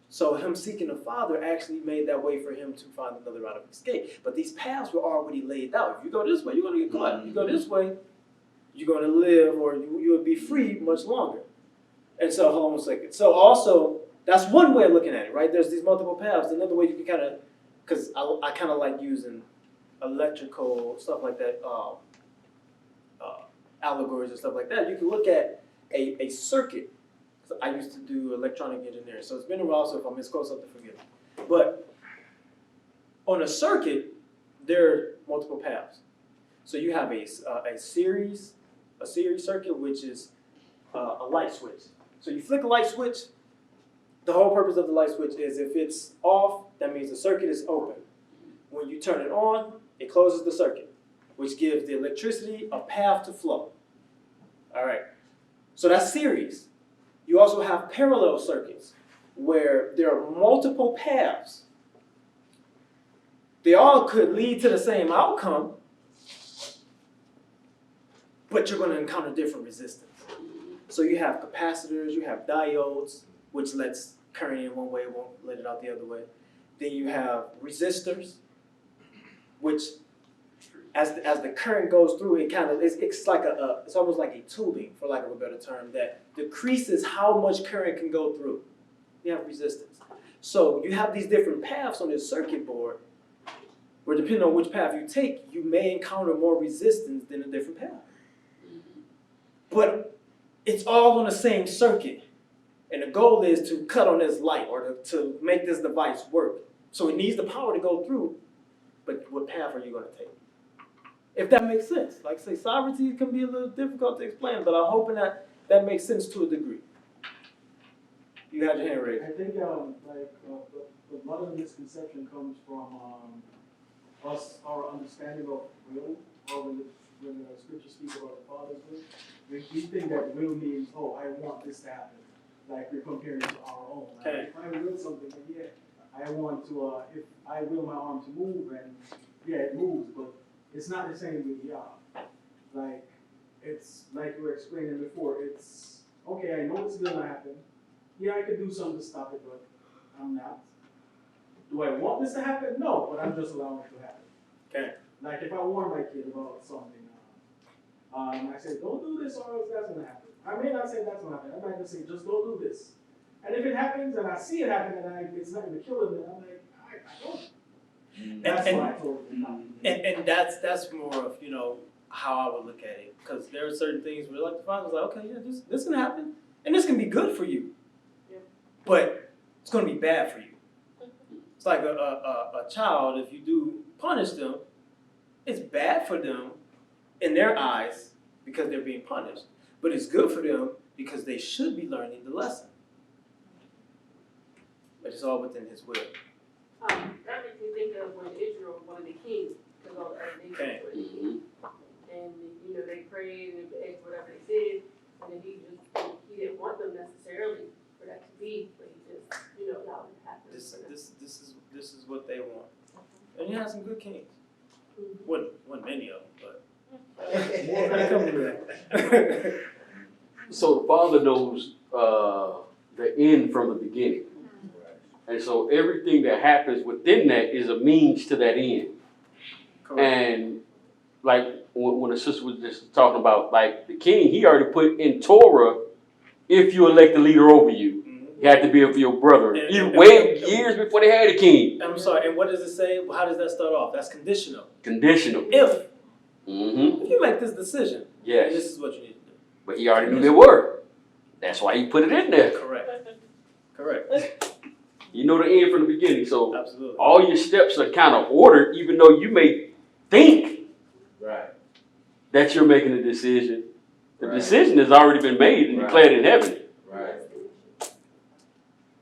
So him seeking the Father actually made that way for him to find another route of escape. But these paths were already laid out. If you go this way, you're going to get caught. If you go this way, you're going to live, or you'll be free much longer. And so, hold on a second. So also, that's one way of looking at it, right? There's these multiple paths. Another way you can kind of, because I kind of like using electrical stuff like that, allegories and stuff like that. You can look at a circuit. So I used to do electronic engineering, so it's been a while, so if I misquote something, forgive me. But on a circuit, there are multiple paths. So you have a series circuit, which is a light switch. So you flick a light switch. The whole purpose of the light switch is if it's off, that means the circuit is open. When you turn it on, it closes the circuit, which gives the electricity a path to flow. All right. So that's series. You also have parallel circuits where there are multiple paths. They all could lead to the same outcome, but you're going to encounter different resistance. So you have capacitors, you have diodes, which lets current in one way, won't let it out the other way. Then you have resistors, which as the current goes through, it's like it's almost like a tubing, for lack of a better term, that decreases how much current can go through. You have resistance. So you have these different paths on this circuit board, where depending on which path you take, you may encounter more resistance than a different path. But it's all on the same circuit. And the goal is to cut on this light, or to make this device work. So it needs the power to go through, but what path are you going to take? If that makes sense. Like I say, sovereignty can be a little difficult to explain, but I'm hoping that makes sense to a degree. You had your hand raised. I think a lot of the misconception comes from our understanding of will, or when the scriptures speak about the Father's will, we think that will means, oh, I want this to happen. Like we're comparing it to our own. Like, Okay. if I will something, then yeah, I want to, if I will my arm to move, and yeah, it moves, but it's not the same with Yah. Like, it's like we were explaining before, it's, okay, I know it's gonna happen. Yeah, I could do something to stop it, but I'm not. Do I want this to happen? No, but I'm just allowing it to happen. Okay. Like if I warn my kid about something, I say, don't do this or else that's gonna happen. I may not say that's gonna happen. I might just say, just don't do this. And if it happens and I see it happen and it's not gonna kill him, then I'm like, I don't. That's why I told him not. And that's more of, you know, how I would look at it. Because there are certain things where like the father's like, okay, yeah, this can happen. And this can be good for you. Yeah. But it's gonna be bad for you. It's like a child, if you do punish them, it's bad for them in their eyes because they're being punished. But it's good for them because they should be learning the lesson. But it's all within his will. That makes me think of when Israel wanted a king, because all the other nations Okay. wanted a king. And, you know, they prayed and begged whatever they said, and then he didn't want them necessarily for that to be, but he just, you know, allowed it to happen. This is what they want. And you have some good kings. Wasn't many of them, but more gonna come to that. So the Father knows the end from the beginning. And so everything that happens within that is a means to that end. Correct. And like when the sister was just talking about, like the king, he already put in Torah, if you elect a leader over you, you have to be of your brother. Even way years before they had a king. I'm sorry, and what does it say? How does that start off? That's conditional. Conditional. If Mm-hmm. you make this decision, Yes. this is what you need to do. But he already knew they were. That's why he put it in there. Correct. Correct. You know the end from the beginning. So Absolutely. all your steps are kind of ordered, even though you may think Right. that you're making a decision. The Right. decision has already been made and Right. declared in heaven. Right.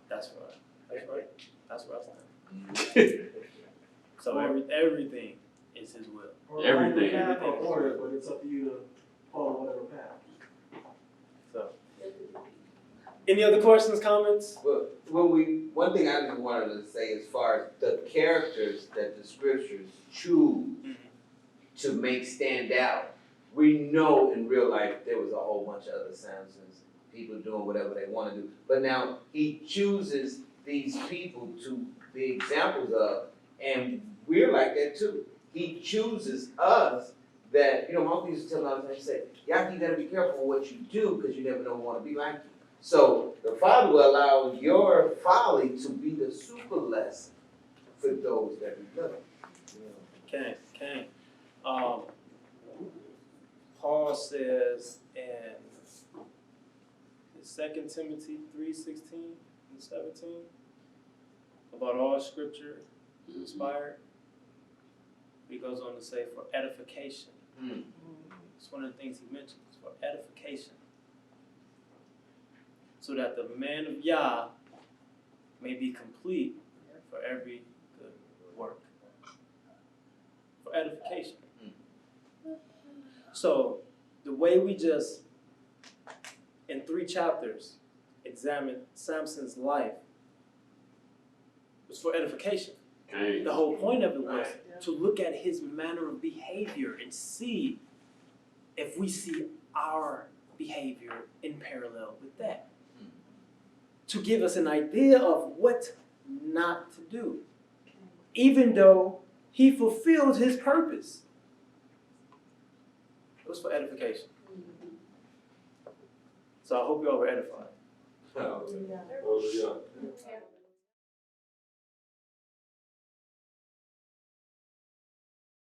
That's right. That's right. That's what I stand. So everything is his will. Or Everything. path or order, but it's up to you to follow whatever path. So, any other questions, comments? Well, one thing I just wanted to say as far as the characters that the scriptures choose to make stand out, we know in real life there was a whole bunch of other Samsons, people doing whatever they want to do. But now he chooses these people to be examples of, and we're like that too. He chooses us that, you know, my uncle used to tell me all the time, he said, Yaki, you gotta be careful with what you do because you never know who want to be like you. So the Father will allow your folly to be the super lesson for those that we love. Okay. Paul says in 2 Timothy 3:16 and 17 about all scripture inspired. He goes on to say for edification. It's one of the things he mentions, for edification. So that the man of Yah may be complete for every good work. For edification. So the way we just, in 3 chapters, examined Samson's life was for edification. Okay. The whole point of it was to look at his manner of behavior and see if we see our behavior in parallel with that. To give us an idea of what not to do, even though he fulfilled his purpose. It was for edification. So I hope you all were edified. Oh. Hallelujah.